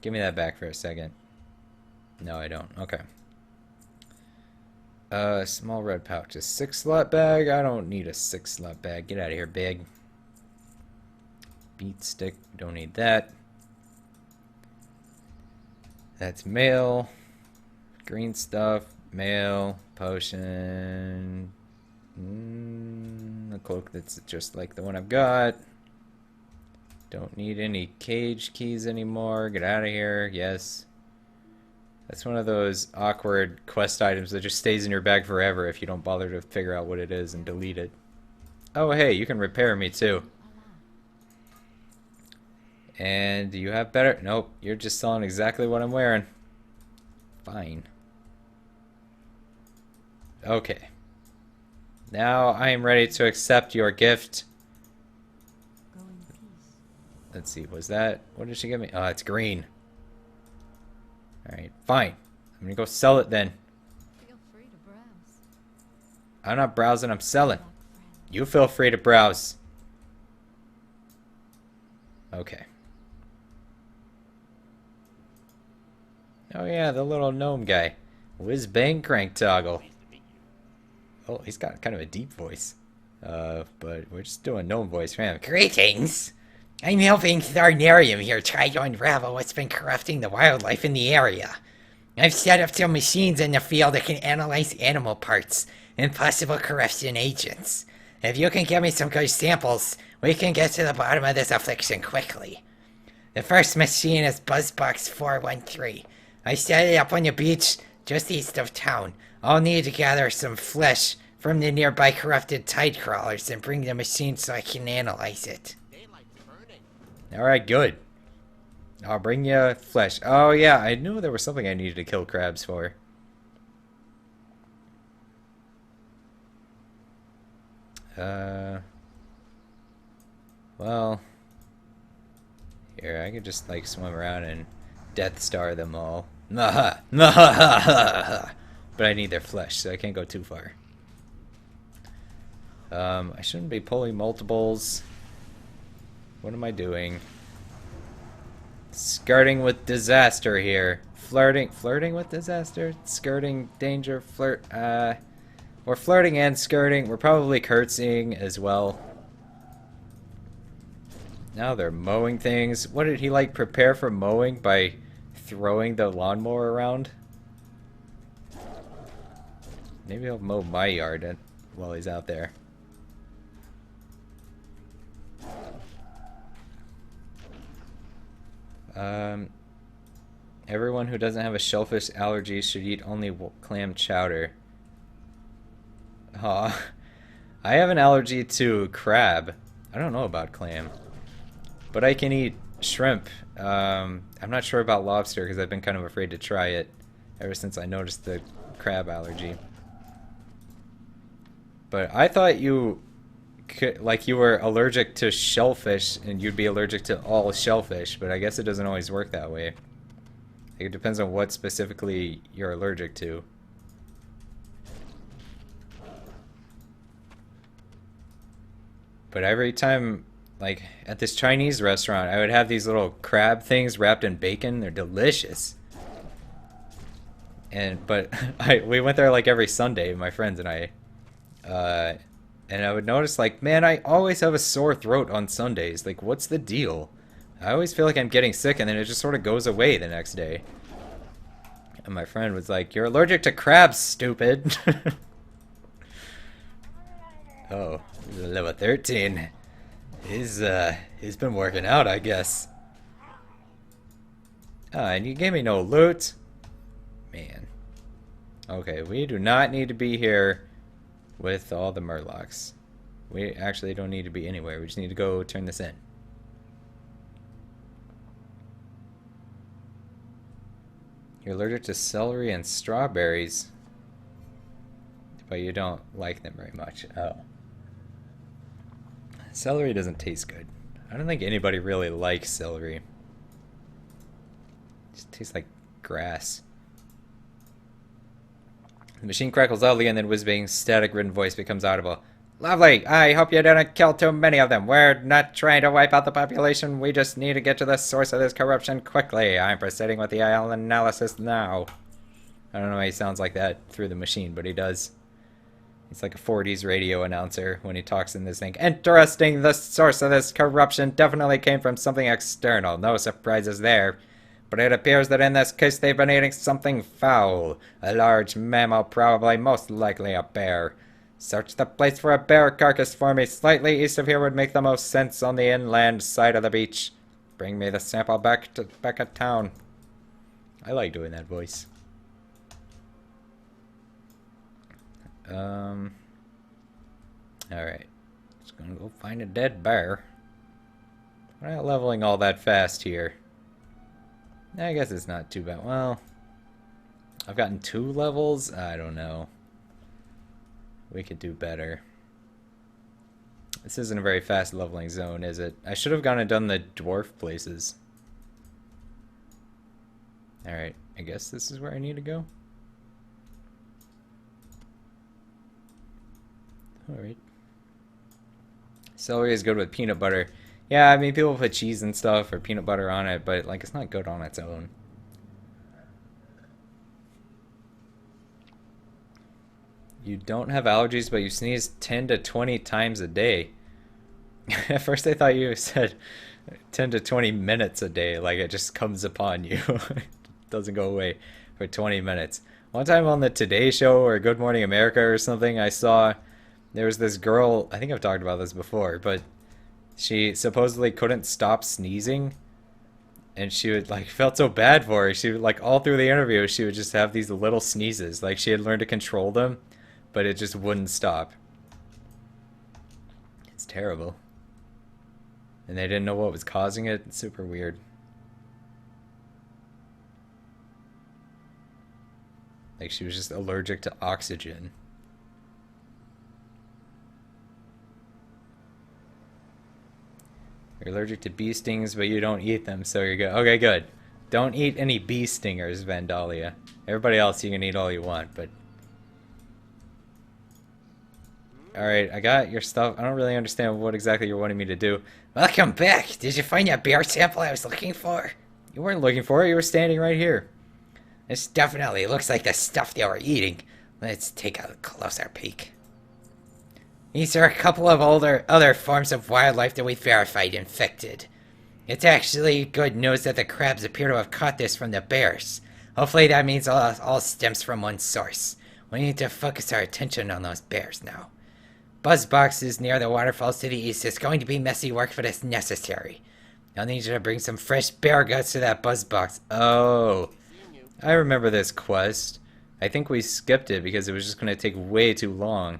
Give me that back for a second. No, I don't. Okay. Small red pouch. A 6-slot bag? I don't need a 6-slot bag. Get out of here, bag. Beat stick. Don't need that. That's mail. Green stuff. Mail. Potion. A cloak that's just like the one I've got. Don't need any cage keys anymore. Get out of here. Yes. That's one of those awkward quest items that just stays in your bag forever if you don't bother to figure out what it is and delete it. Oh, hey, you can repair me too. And do you have better? Nope, you're just selling exactly what I'm wearing. Fine. Okay. Now I am ready to accept your gift. Let's see, was that... What did she give me? Oh, it's green. Alright, fine. I'm gonna go sell it then. Feel free to browse. I'm not browsing, I'm selling. You feel free to browse. Okay. Oh yeah, the little gnome guy. Whiz bang crank toggle. Oh, he's got kind of a deep voice. But we're just doing gnome voice for him. Greetings! I'm helping Tharnarium here try to unravel what's been corrupting the wildlife in the area. I've set up some machines in the field that can analyze animal parts and possible corruption agents. If you can give me some good samples, we can get to the bottom of this affliction quickly. The first machine is Buzzbox 413. I set it up on the beach just east of town. I'll need to gather some flesh from the nearby corrupted tide crawlers and bring the machine so I can analyze it. Alright, good. I'll bring you flesh. Oh yeah, I knew there was something I needed to kill crabs for. Well, here, I could just like swim around and Death Star them all. Naha! Naha! But I need their flesh, so I can't go too far. I shouldn't be pulling multiples. What am I doing? Skirting with disaster here. flirting with disaster, skirting danger, we're flirting and skirting. We're probably curtsying as well. Now they're mowing things. What did he like prepare for mowing by throwing the lawnmower around? Maybe he'll mow my yard while he's out there. Everyone who doesn't have a shellfish allergy should eat only clam chowder. Aw. I have an allergy to crab. I don't know about clam. But I can eat shrimp. I'm not sure about lobster because I've been kind of afraid to try it ever since I noticed the crab allergy. But I thought you were allergic to shellfish and you'd be allergic to all shellfish, but I guess it doesn't always work that way. It depends on what specifically you're allergic to. But every time, like at this Chinese restaurant, I would have these little crab things wrapped in bacon. They're delicious. But we went there like every Sunday, my friends and I. And I would notice, like, man, I always have a sore throat on Sundays. Like, what's the deal? I always feel like I'm getting sick, and then it just sort of goes away the next day. And my friend was like, "You're allergic to crabs, stupid." Oh, he's level 13. He's been working out, I guess. Ah, and you gave me no loot. Man. Okay, we do not need to be here with all the murlocs. We actually don't need to be anywhere. We just need to go turn this in. You're allergic to celery and strawberries, but you don't like them very much. Oh. Celery doesn't taste good. I don't think anybody really likes celery. It just tastes like grass. The machine crackles loudly and then Whizbang's static-ridden voice becomes audible. Lovely! I hope you didn't kill too many of them. We're not trying to wipe out the population. We just need to get to the source of this corruption quickly. I'm proceeding with the analysis now. I don't know why he sounds like that through the machine, but he does. He's like a 40s radio announcer when he talks in this thing. Interesting! The source of this corruption definitely came from something external. No surprises there. But it appears that in this case they've been eating something foul. A large mammal, probably, most likely a bear. Search the place for a bear carcass for me. Slightly east of here would make the most sense on the inland side of the beach. Bring me the sample back at town. I like doing that voice. Alright. Just gonna go find a dead bear. We're not leveling all that fast here. I guess it's not too bad. Well, I've gotten 2 levels. I don't know. We could do better. This isn't a very fast leveling zone, is it? I should have gone and done the dwarf places. Alright, I guess this is where I need to go. Alright. Celery is good with peanut butter. Yeah, I mean, people put cheese and stuff or peanut butter on it, but, like, it's not good on its own. You don't have allergies, but you sneeze 10 to 20 times a day. At first I thought you said 10 to 20 minutes a day, like it just comes upon you. It doesn't go away for 20 minutes. One time on the Today Show or Good Morning America or something, I saw there was this girl, I think I've talked about this before, but she supposedly couldn't stop sneezing, and she would, like, felt so bad for her. She would, like, all through the interview, she would just have these little sneezes. Like, she had learned to control them, but it just wouldn't stop. It's terrible. And they didn't know what was causing it. It's super weird. Like, she was just allergic to oxygen. You're allergic to bee stings, but you don't eat them, so you're good. Okay, good. Don't eat any bee stingers, Vandalia. Everybody else, you can eat all you want, but... Alright, I got your stuff. I don't really understand what exactly you're wanting me to do. Welcome back. Did you find that bear sample I was looking for? You weren't looking for it. You were standing right here. This definitely looks like the stuff they were eating. Let's take a closer peek. These are a couple of other forms of wildlife that we verified infected. It's actually good news that the crabs appear to have caught this from the bears. Hopefully that means all stems from one source. We need to focus our attention on those bears now. Buzz boxes near the waterfalls to the east. It's going to be messy work, but it's necessary. I'll need you to bring some fresh bear guts to that buzz box. Oh, I remember this quest. I think we skipped it because it was just going to take way too long.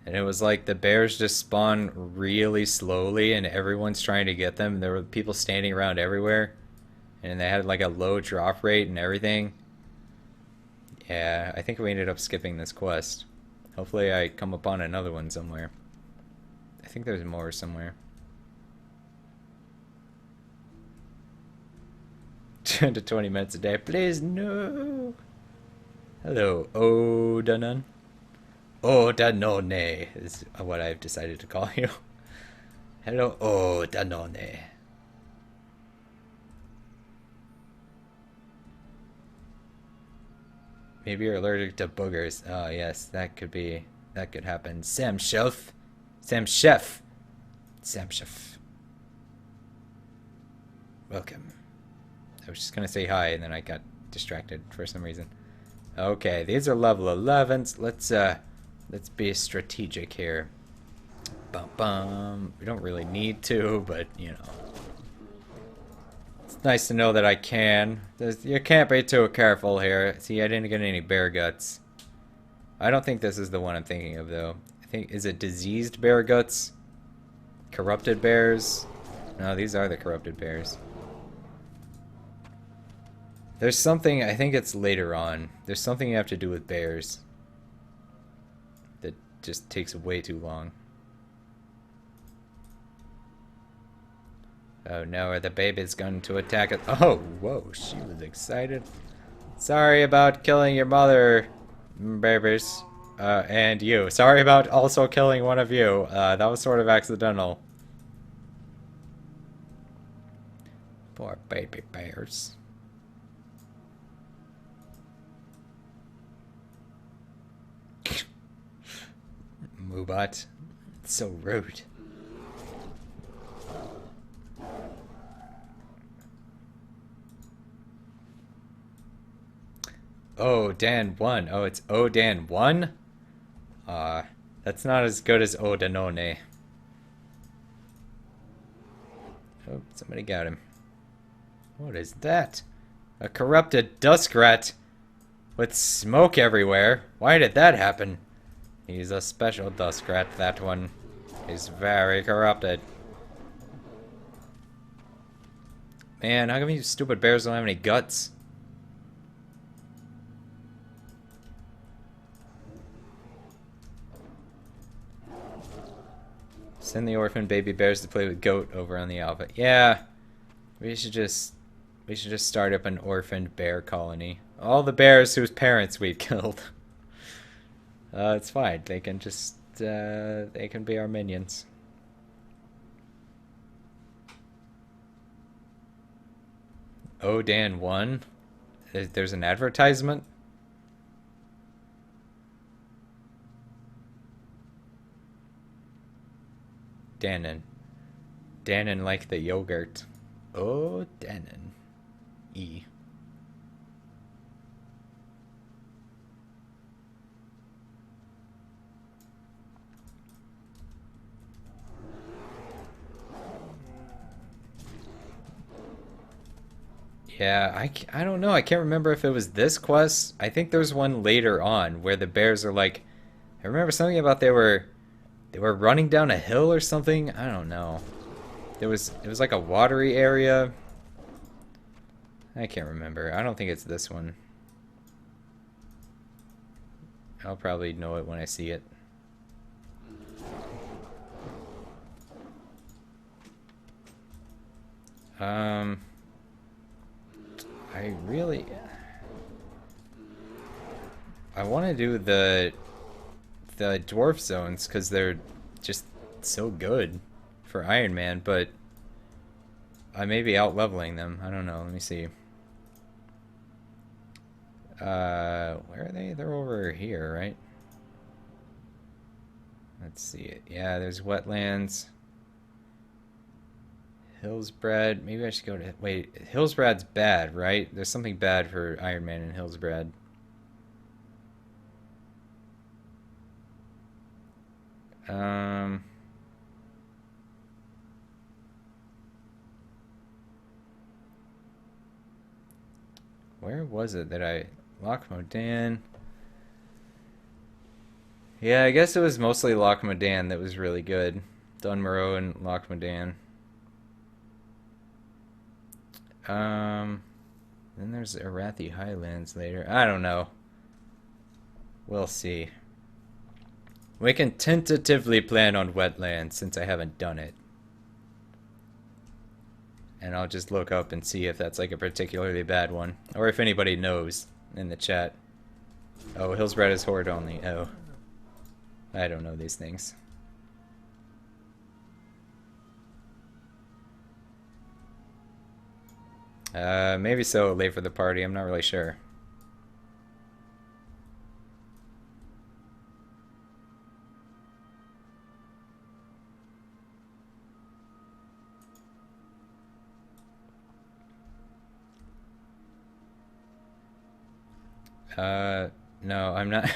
And it was like the bears just spawn really slowly and everyone's trying to get them. There were people standing around everywhere. And they had like a low drop rate and everything. Yeah, I think we ended up skipping this quest. Hopefully I come upon another one somewhere. I think there's more somewhere. 10 to 20 minutes a day. Please, no. Hello, Odanon. Odanone is what I've decided to call you. Hello, Odanone. Maybe you're allergic to boogers. Oh yes, that could happen. Sam Chef. Welcome. I was just gonna say hi and then I got distracted for some reason. Okay, these are level 11s. Let's be strategic here. Bum bum. We don't really need to, but you know. It's nice to know that I can. You can't be too careful here. See, I didn't get any bear guts. I don't think this is the one I'm thinking of, though. I think, is it diseased bear guts? Corrupted bears? No, these are the corrupted bears. There's something, I think it's later on. There's something you have to do with bears. That just takes way too long. Oh no, are the babies going to attack it? Oh, whoa, she was excited. Sorry about killing your mother, babies. And you. Sorry about also killing one of you. That was sort of accidental. Poor baby bears. Moobot. It's so rude. Oh, Dan 1. Oh, it's Odan 1? That's not as good as Odanone. Oh, somebody got him. What is that? A corrupted duskrat with smoke everywhere. Why did that happen? He's a special duskrat, that one. He's very corrupted. Man, how come you stupid bears don't have any guts? Send the orphan baby bears to play with Goat over on the Alpha. Yeah, we should just start up an orphaned bear colony. All the bears whose parents we've killed. It's fine. They can just they can be our minions. Odan 1. There's an advertisement. Danon. Danon like the yogurt. Oh, Danon. E. Yeah, I don't know. I can't remember if it was this quest. I think there's one later on where the bears are like... I remember something about they were running down a hill or something. I don't know. It was like a watery area. I can't remember. I don't think it's this one. I'll probably know it when I see it. I want to do the dwarf zones because they're just so good for Ironman, but I may be out leveling them. I don't know. Let me see. Where are they? They're over here, right? Let's see it. Yeah, there's wetlands. Hillsbrad. Maybe I should go to... Wait, Hillsbrad's bad, right? There's something bad for Ironman in Hillsbrad. Where was it that I... Loch Modan. Yeah, I guess it was mostly Loch Modan that was really good. Dunmorrow and Loch Modan. Then there's Arathi Highlands later. I don't know. We'll see. We can tentatively plan on wetlands since I haven't done it. And I'll just look up and see if that's like a particularly bad one. Or if anybody knows in the chat. Oh, Hillsbrad is horde only. Oh. I don't know these things. Maybe so late for the party. I'm not really sure. No, I'm not.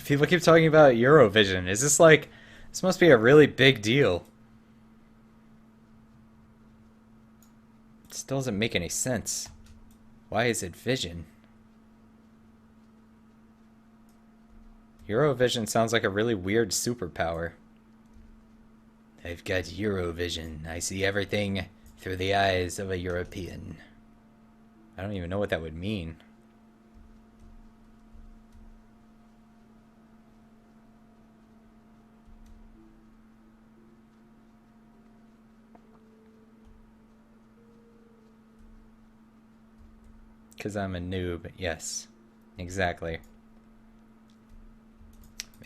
People keep talking about Eurovision. Is this like... This must be a really big deal. It still doesn't make any sense. Why is it vision? Eurovision sounds like a really weird superpower. I've got Eurovision. I see everything through the eyes of a European. I don't even know what that would mean. Because I'm a noob. Yes. Exactly.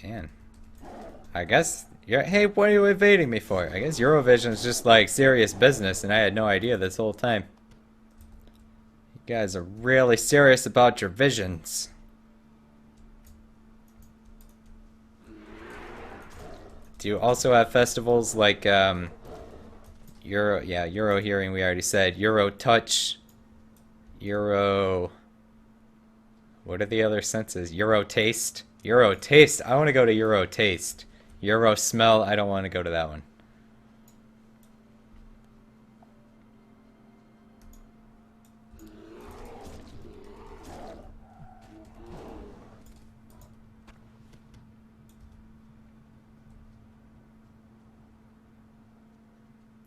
Man. I guess... Hey, what are you evading me for? I guess Eurovision is just like serious business and I had no idea this whole time. You guys are really serious about your visions. Do you also have festivals like Euro Hearing we already said, Euro Touch, Euro... What are the other senses? Euro Taste? Euro Taste. I want to go to Euro Taste. Euro Smell. I don't want to go to that one.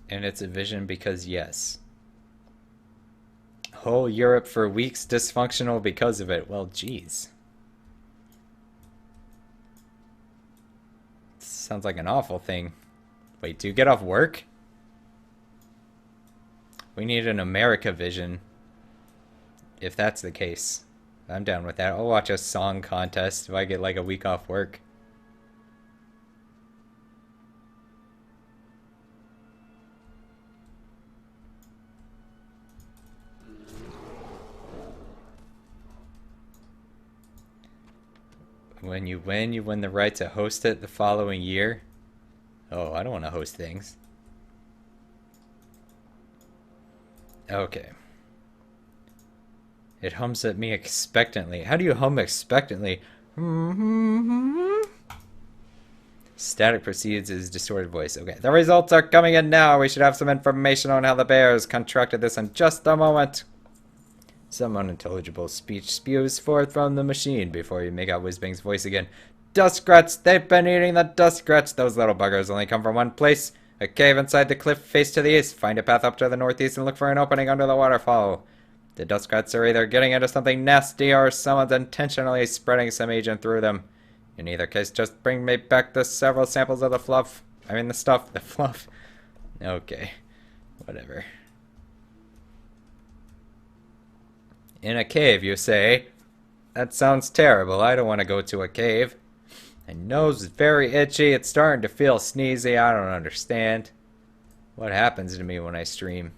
And it's a vision because yes. Whole Europe for weeks dysfunctional because of it. Well, geez. Sounds like an awful thing. Wait, do you get off work? We need an America vision. If that's the case. I'm down with that. I'll watch a song contest if I get like a week off work. When you win the right to host it the following year. Oh, I don't want to host things. Okay. It hums at me expectantly. How do you hum expectantly? Static proceeds his distorted voice. Okay, the results are coming in now. We should have some information on how the bears contracted this in just a moment. Some unintelligible speech spews forth from the machine before you make out Whizbang's voice again. Duskrats! They've been eating the duskrats! Those little buggers only come from one place. A cave inside the cliff face to the east. Find a path up to the northeast and look for an opening under the waterfall. The duskrats are either getting into something nasty or someone's intentionally spreading some agent through them. In either case, just bring me back the several samples of the fluff. I mean the stuff. The fluff. Okay. Whatever. In a cave, you say? That sounds terrible. I don't want to go to a cave. My nose is very itchy. It's starting to feel sneezy. I don't understand. What happens to me when I stream?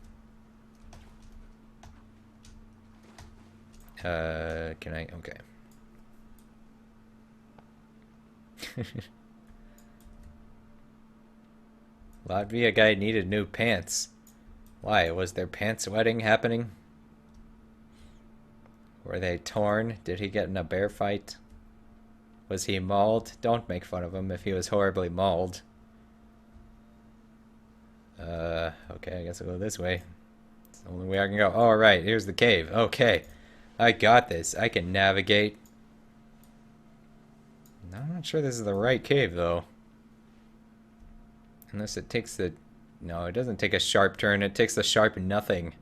Can I? Okay. Latvia guy needed new pants. Why? Was there pants wedding happening? Were they torn? Did he get in a bear fight? Was he mauled? Don't make fun of him if he was horribly mauled. Okay, I guess I'll go this way. It's the only way I can go. Oh, right, here's the cave. Okay, I got this. I can navigate. I'm not sure this is the right cave, though. Unless it takes the... No, it doesn't take a sharp turn. It takes the sharp nothing.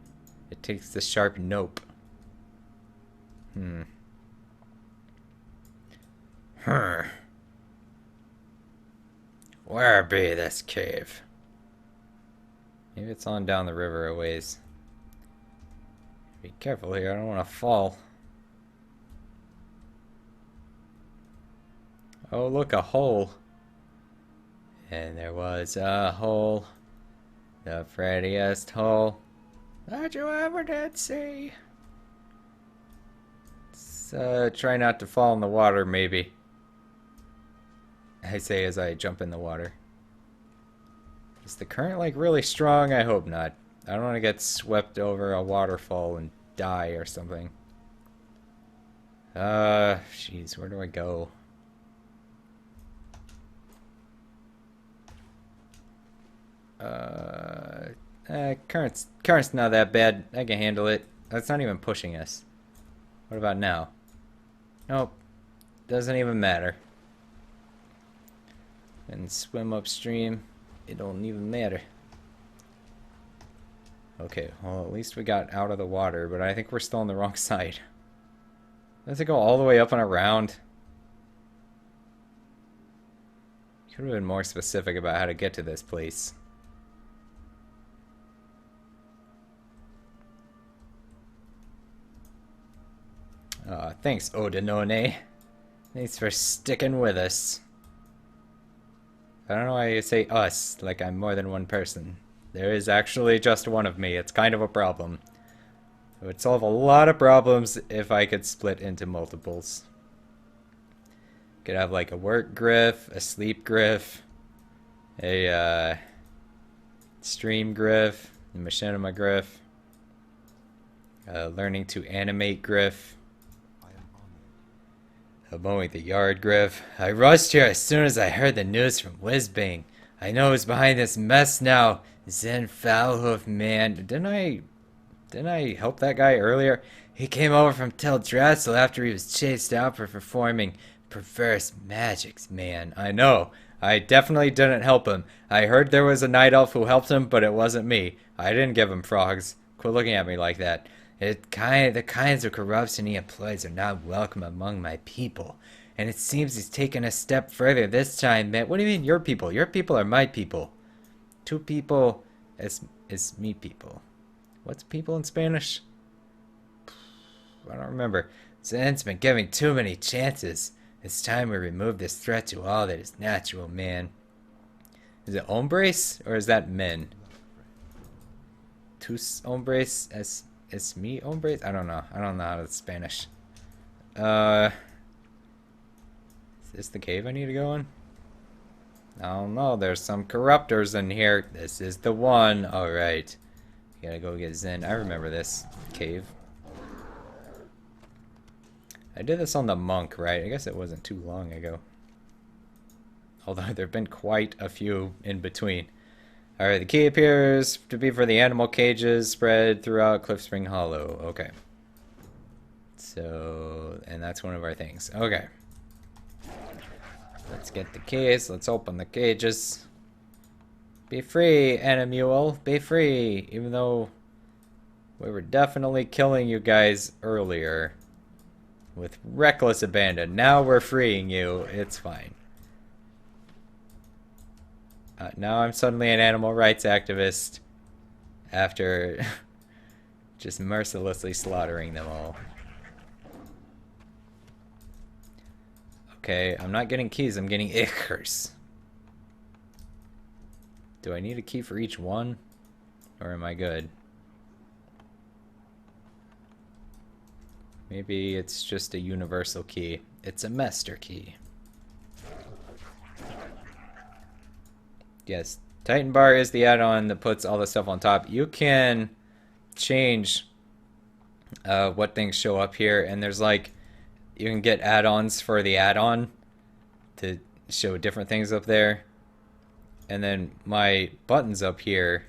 It takes the sharp nope. Where be this cave? Maybe it's on down the river a ways. Be careful here, I don't want to fall. Oh, look, a hole. And there was a hole. The prettiest hole that you ever did see. Try not to fall in the water, maybe. I say as I jump in the water. Is the current, like, really strong? I hope not. I don't want to get swept over a waterfall and die or something. Jeez, where do I go? Current's not that bad. I can handle it. That's not even pushing us. What about now? Nope. Doesn't even matter. And swim upstream. It don't even matter. Okay, well at least we got out of the water, but I think we're still on the wrong side. Does it go all the way up and around? Could have been more specific about how to get to this place. Thanks, Odinone. Thanks for sticking with us. I don't know why you say us, like I'm more than one person. There is actually just one of me. It's kind of a problem. It would solve a lot of problems if I could split into multiples. Could have like a work griff, a sleep griff, a stream griff, a machinima griff, learning to animate griff, a mowing the yard griff. I rushed here as soon as I heard the news from Whizbang. I know who's behind this mess now. Zen Foulhoof, man. Didn't I help that guy earlier? He came over from Teldrassil after he was chased out for performing perverse magics, man. I know. I definitely didn't help him. I heard there was a night elf who helped him, but it wasn't me. I didn't give him frogs. Quit looking at me like that. The kinds of corruption he employs are not welcome among my people. And it seems he's taken a step further this time, man. What do you mean, your people? Your people are my people. Two people is me people. What's people in Spanish? I don't remember. Zen's been giving too many chances. It's time we remove this threat to all that is natural, man. Is it hombres or is that men? Tus hombres es mi hombres? I don't know. I don't know how to Spanish. Is this the cave I need to go in? I don't know. There's some corruptors in here. This is the one. Alright. Gotta go get Zen. I remember this cave. I did this on the monk, right? I guess it wasn't too long ago. Although there have been quite a few in between. Alright, the key appears to be for the animal cages spread throughout Cliffspring Hollow. Okay. So, and that's one of our things. Okay. Let's get the keys. Let's open the cages. Be free, Animule. Be free. Even though we were definitely killing you guys earlier. With reckless abandon. Now we're freeing you. It's fine. Now I'm suddenly an animal rights activist. After just mercilessly slaughtering them all. Okay, I'm not getting keys. I'm getting ichors. Do I need a key for each one? Or am I good? Maybe it's just a universal key. It's a master key. Yes, Titan Bar is the add-on that puts all the stuff on top. You can change what things show up here, and there's like, you can get add-ons for the add-on to show different things up there. And then my buttons up here,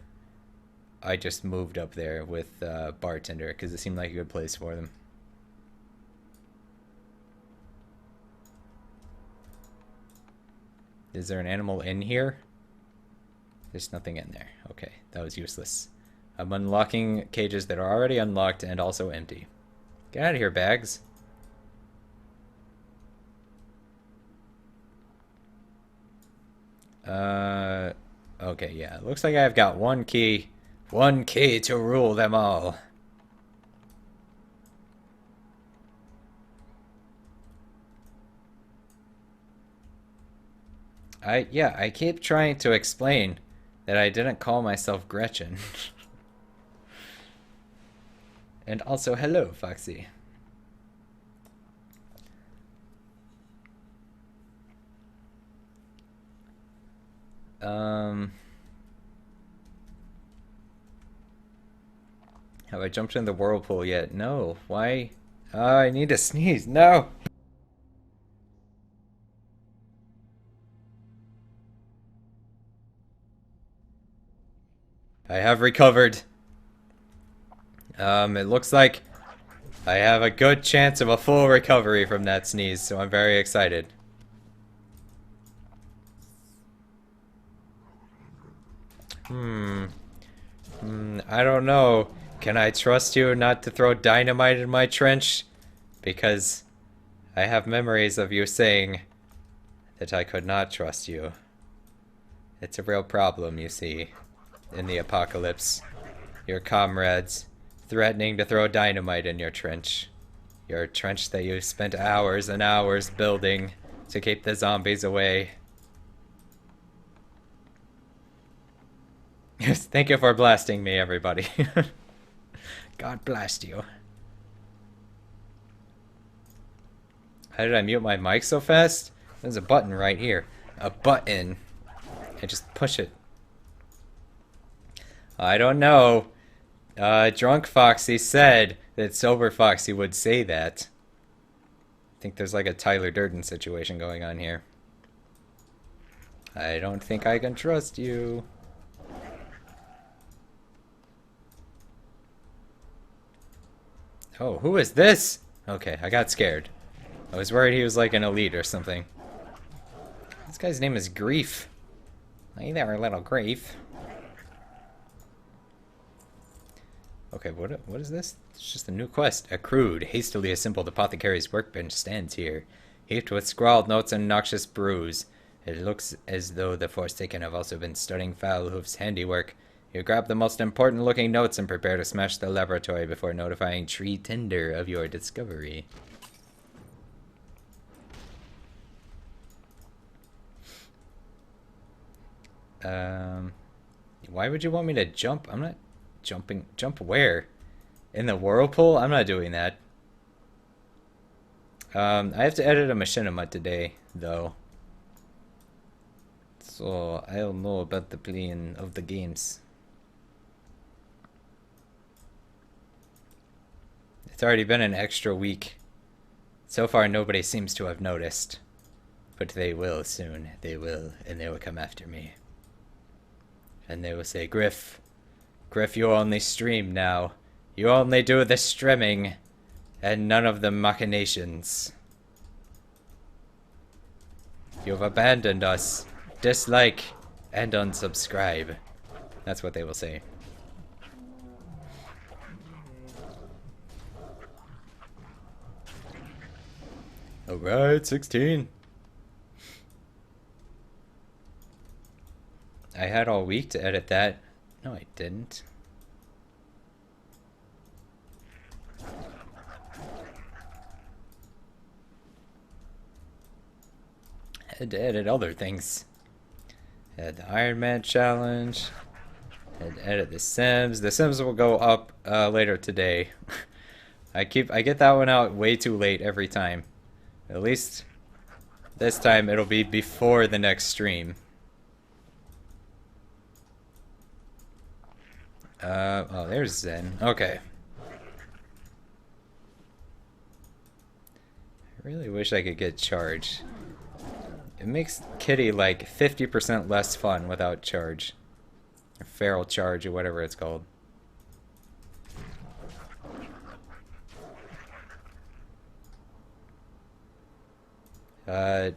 I just moved up there with Bartender because it seemed like a good place for them. Is there an animal in here? There's nothing in there. Okay, that was useless. I'm unlocking cages that are already unlocked and also empty. Get out of here, bags. Okay, yeah. It looks like I've got one key. One key to rule them all. I keep trying to explain that I didn't call myself Gretchen. And also, hello, Foxy. Have I jumped in the whirlpool yet? No. Why? I need to sneeze. No! I have recovered. It looks like I have a good chance of a full recovery from that sneeze, so I'm very excited. I don't know. Can I trust you not to throw dynamite in my trench? Because I have memories of you saying that I could not trust you. It's a real problem, you see, in the apocalypse. Your comrades threatening to throw dynamite in your trench. Your trench that you spent hours and hours building to keep the zombies away. Yes, thank you for blasting me, everybody. God blast you. How did I mute my mic so fast? There's a button right here. A button. I just push it. I don't know. Drunk Foxy said that Sober Foxy would say that. I think there's like a Tyler Durden situation going on here. I don't think I can trust you. Oh, who is this? Okay, I got scared. I was worried he was like an elite or something. This guy's name is Grief. Hey there, little Grief. Okay, what is this? It's just a new quest. A crude, hastily assembled apothecary's workbench stands here, heaped with scrawled notes and noxious brews. It looks as though the Forsaken have also been studying Foulhoof's handiwork. You grab the most important looking notes and prepare to smash the laboratory before notifying Tree Tinder of your discovery. Why would you want me to jump? I'm not jumping. Jump where? In the whirlpool? I'm not doing that. I have to edit a machinima today, though. So, I don't know about the playing of the games. It's already been an extra week. So far, nobody seems to have noticed. But they will soon. They will. And they will come after me. And they will say, Griff, you only stream now. You only do the streaming. And none of the machinations. You've abandoned us. Dislike and unsubscribe. That's what they will say. Alright, 16. I had all week to edit that. No, I didn't. I had to edit other things. I had the Ironman challenge. I had to edit The Sims. The Sims will go up later today. I get that one out way too late every time. At least this time it'll be before the next stream. Oh, there's Zen. Okay. I really wish I could get charge. It makes Kitty like 50% less fun without charge. Or feral charge or whatever it's called.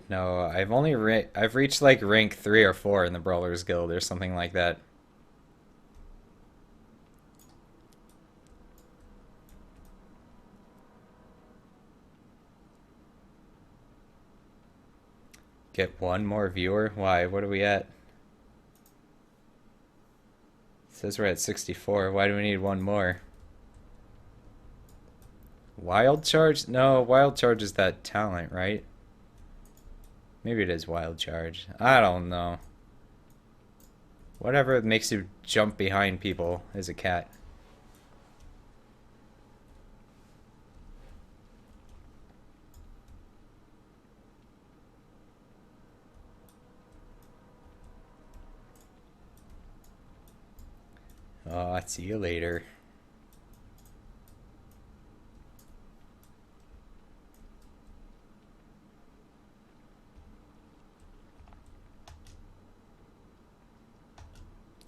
No, I've reached like rank 3 or 4 in the Brawlers Guild or something like that. Get one more viewer? Why? What are we at? It says we're at 64. Why do we need one more? Wild Charge? No, Wild Charge is that talent, right? Maybe it is Wild Charge. I don't know. Whatever makes you jump behind people is a cat. Oh, I'll see you later.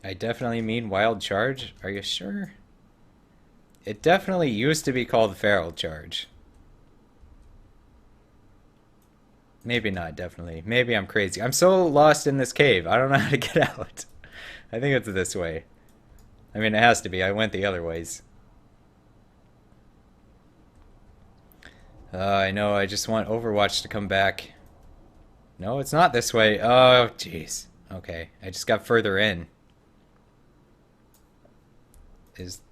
I definitely mean Wild Charge. Are you sure? It definitely used to be called Feral Charge. Maybe not, definitely. Maybe I'm crazy. I'm so lost in this cave. I don't know how to get out. I think it's this way. I mean, it has to be. I went the other ways. I know. I just want Overwatch to come back. No, it's not this way. Oh, jeez. Okay. I just got further in.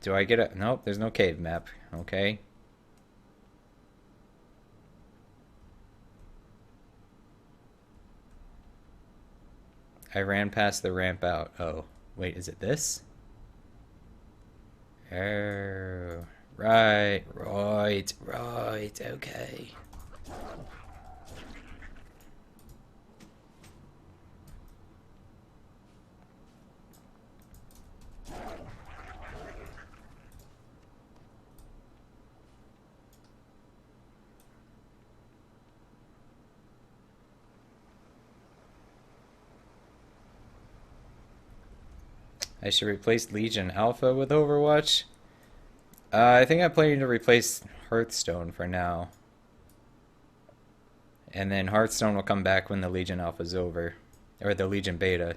Do I get a... Nope, there's no cave map. Okay. I ran past the ramp out. Oh, wait, is it this? Oh, right, okay. I should replace Legion Alpha with Overwatch. I think I'm planning to replace Hearthstone for now. And then Hearthstone will come back when the Legion Alpha's over. Or the Legion Beta.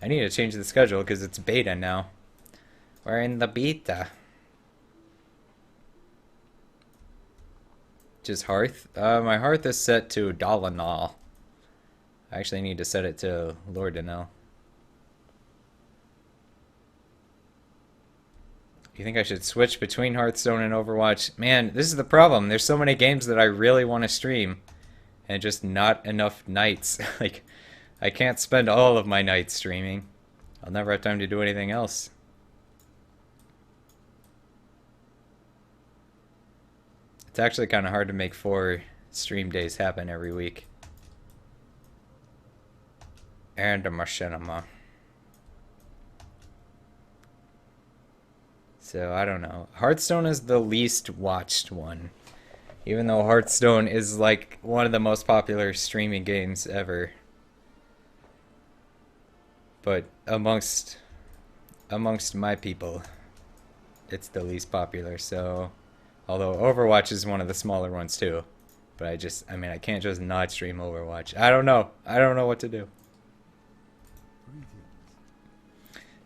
I need to change the schedule because it's beta now. We're in the beta. Just Hearth? My Hearth is set to Dalanal. I actually need to set it to Lordanel. You think I should switch between Hearthstone and Overwatch? Man, this is the problem. There's so many games that I really want to stream. And just not enough nights. Like, I can't spend all of my nights streaming. I'll never have time to do anything else. It's actually kind of hard to make 4 stream days happen every week. And a machinima. So, I don't know. Hearthstone is the least watched one. Even though Hearthstone is like one of the most popular streaming games ever. But amongst my people, it's the least popular. So, although Overwatch is one of the smaller ones too. But I mean, I can't just not stream Overwatch. I don't know. I don't know what to do.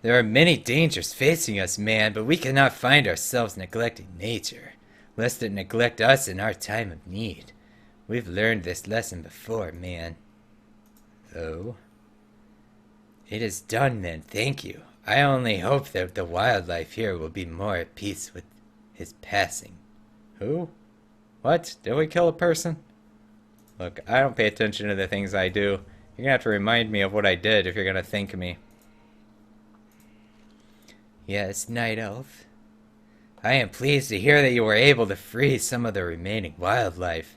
There are many dangers facing us, man, but we cannot find ourselves neglecting nature, lest it neglect us in our time of need. We've learned this lesson before, man. Oh? It is done then, thank you. I only hope that the wildlife here will be more at peace with his passing. Who? What? Did we kill a person? Look, I don't pay attention to the things I do. You're gonna have to remind me of what I did if you're gonna thank me. Yes, Night Elf. I am pleased to hear that you were able to free some of the remaining wildlife.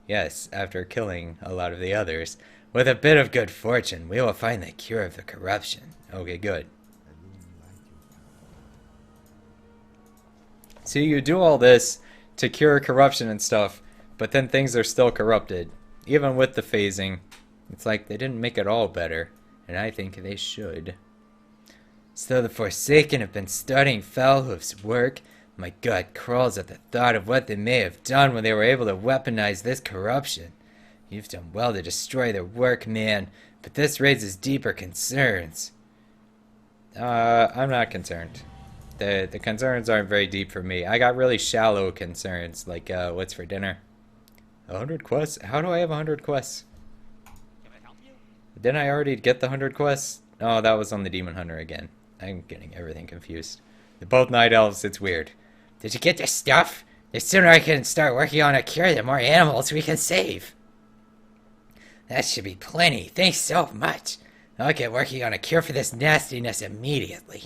Yes, after killing a lot of the others. With a bit of good fortune, we will find the cure of the corruption. Okay, good. See, you do all this to cure corruption and stuff, but then things are still corrupted. Even with the phasing. It's like they didn't make it all better, and I think they should. So the Forsaken have been studying Foulhoof's work. My gut crawls at the thought of what they may have done when they were able to weaponize this corruption. You've done well to destroy their work, man, but this raises deeper concerns. I'm not concerned. The concerns aren't very deep for me. I got really shallow concerns, like, what's for dinner? 100 quests? How do I have 100 quests? Didn't I already get the 100 quests? Oh, that was on the Demon Hunter again. I'm getting everything confused. They're both Night Elves, it's weird. Did you get the stuff? The sooner I can start working on a cure, the more animals we can save. That should be plenty. Thanks so much. I'll get working on a cure for this nastiness immediately.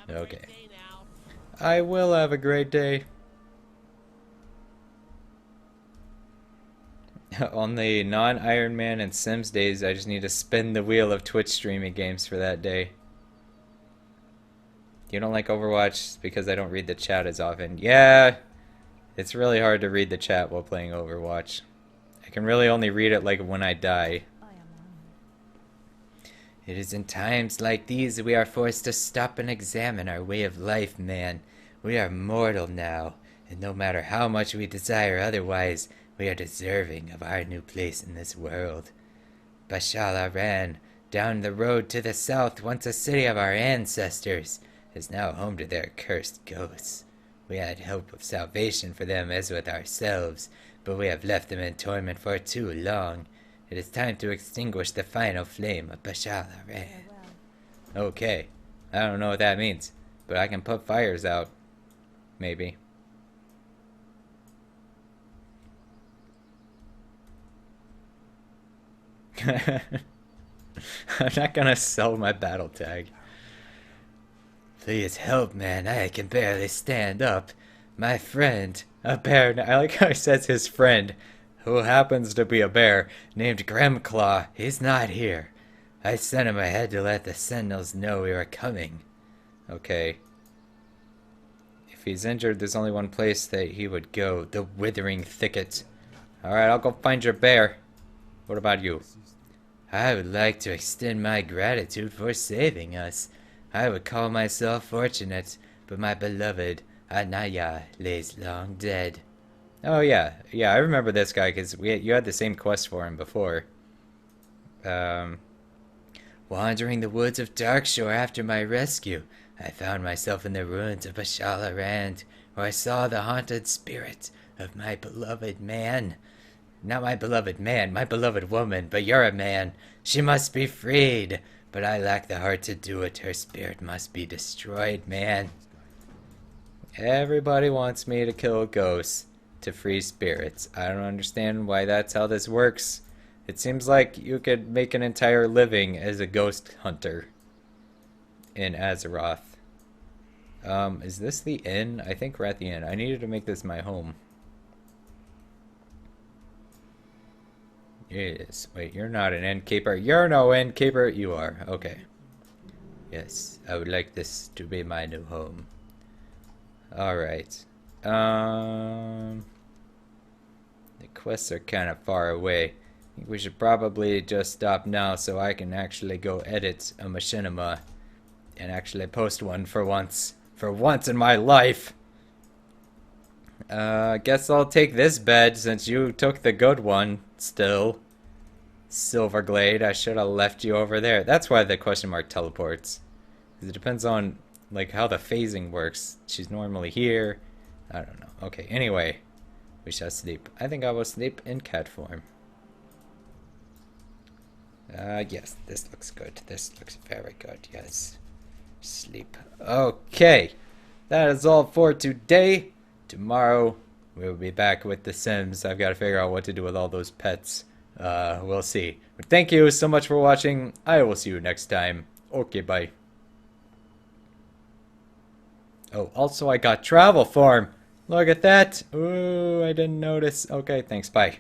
Okay. I will have a great day. On the non-Ironman and Sims days, I just need to spin the wheel of Twitch streaming games for that day. You don't like Overwatch because I don't read the chat as often. Yeah, it's really hard to read the chat while playing Overwatch. I can really only read it like when I die. It is in times like these we are forced to stop and examine our way of life, man. We are mortal now, and no matter how much we desire otherwise, we are deserving of our new place in this world. Bashal Aran, down the road to the south, once a city of our ancestors, is now home to their cursed ghosts. We had hope of salvation for them as with ourselves, but we have left them in torment for too long. It is time to extinguish the final flame of Bashal Aran. Okay. I don't know what that means, but I can put fires out. Maybe. I'm not gonna sell my battle tag. Please help, man. I can barely stand up. My friend, A bear. I like how he says his friend, who happens to be a bear, named Grimclaw, he's not here. I sent him ahead to let the sentinels know we were coming. Okay. If he's injured, there's only one place that he would go. The Withering Thicket. Alright, I'll go find your bear. What about you? I would like to extend my gratitude for saving us. I would call myself fortunate, but my beloved Anaya lays long dead. Oh yeah, I remember this guy because you had the same quest for him before. Wandering the woods of Darkshore after my rescue, I found myself in the ruins of Bashala Rand, where I saw the haunted spirit of my beloved man. Not my beloved man, my beloved woman, but you're a man. She must be freed, but I lack the heart to do it. Her spirit must be destroyed, man. Everybody wants me to kill ghosts to free spirits. I don't understand why that's how this works. It seems like you could make an entire living as a ghost hunter in Azeroth. Is this the inn? I think we're at the inn. I needed to make this my home. Yes. Wait, you're not an innkeeper. You're no innkeeper. You are. Okay. Yes, I would like this to be my new home. Alright. The quests are kind of far away. I think we should probably just stop now so I can actually go edit a machinima and actually post one for once. For once in my life! Guess I'll take this bed since you took the good one still. Silverglade, I should have left you over there. That's why the question mark teleports. Because it depends on like how the phasing works. She's normally here. I don't know. Okay, anyway. We shall sleep. I think I will sleep in cat form. Yes, this looks good. This looks very good, yes. Sleep. Okay. That is all for today. Tomorrow, we'll be back with The Sims. I've got to figure out what to do with all those pets. We'll see. But thank you so much for watching. I will see you next time. Okay, bye. Oh, also I got travel form. Look at that. Ooh, I didn't notice. Okay, thanks. Bye.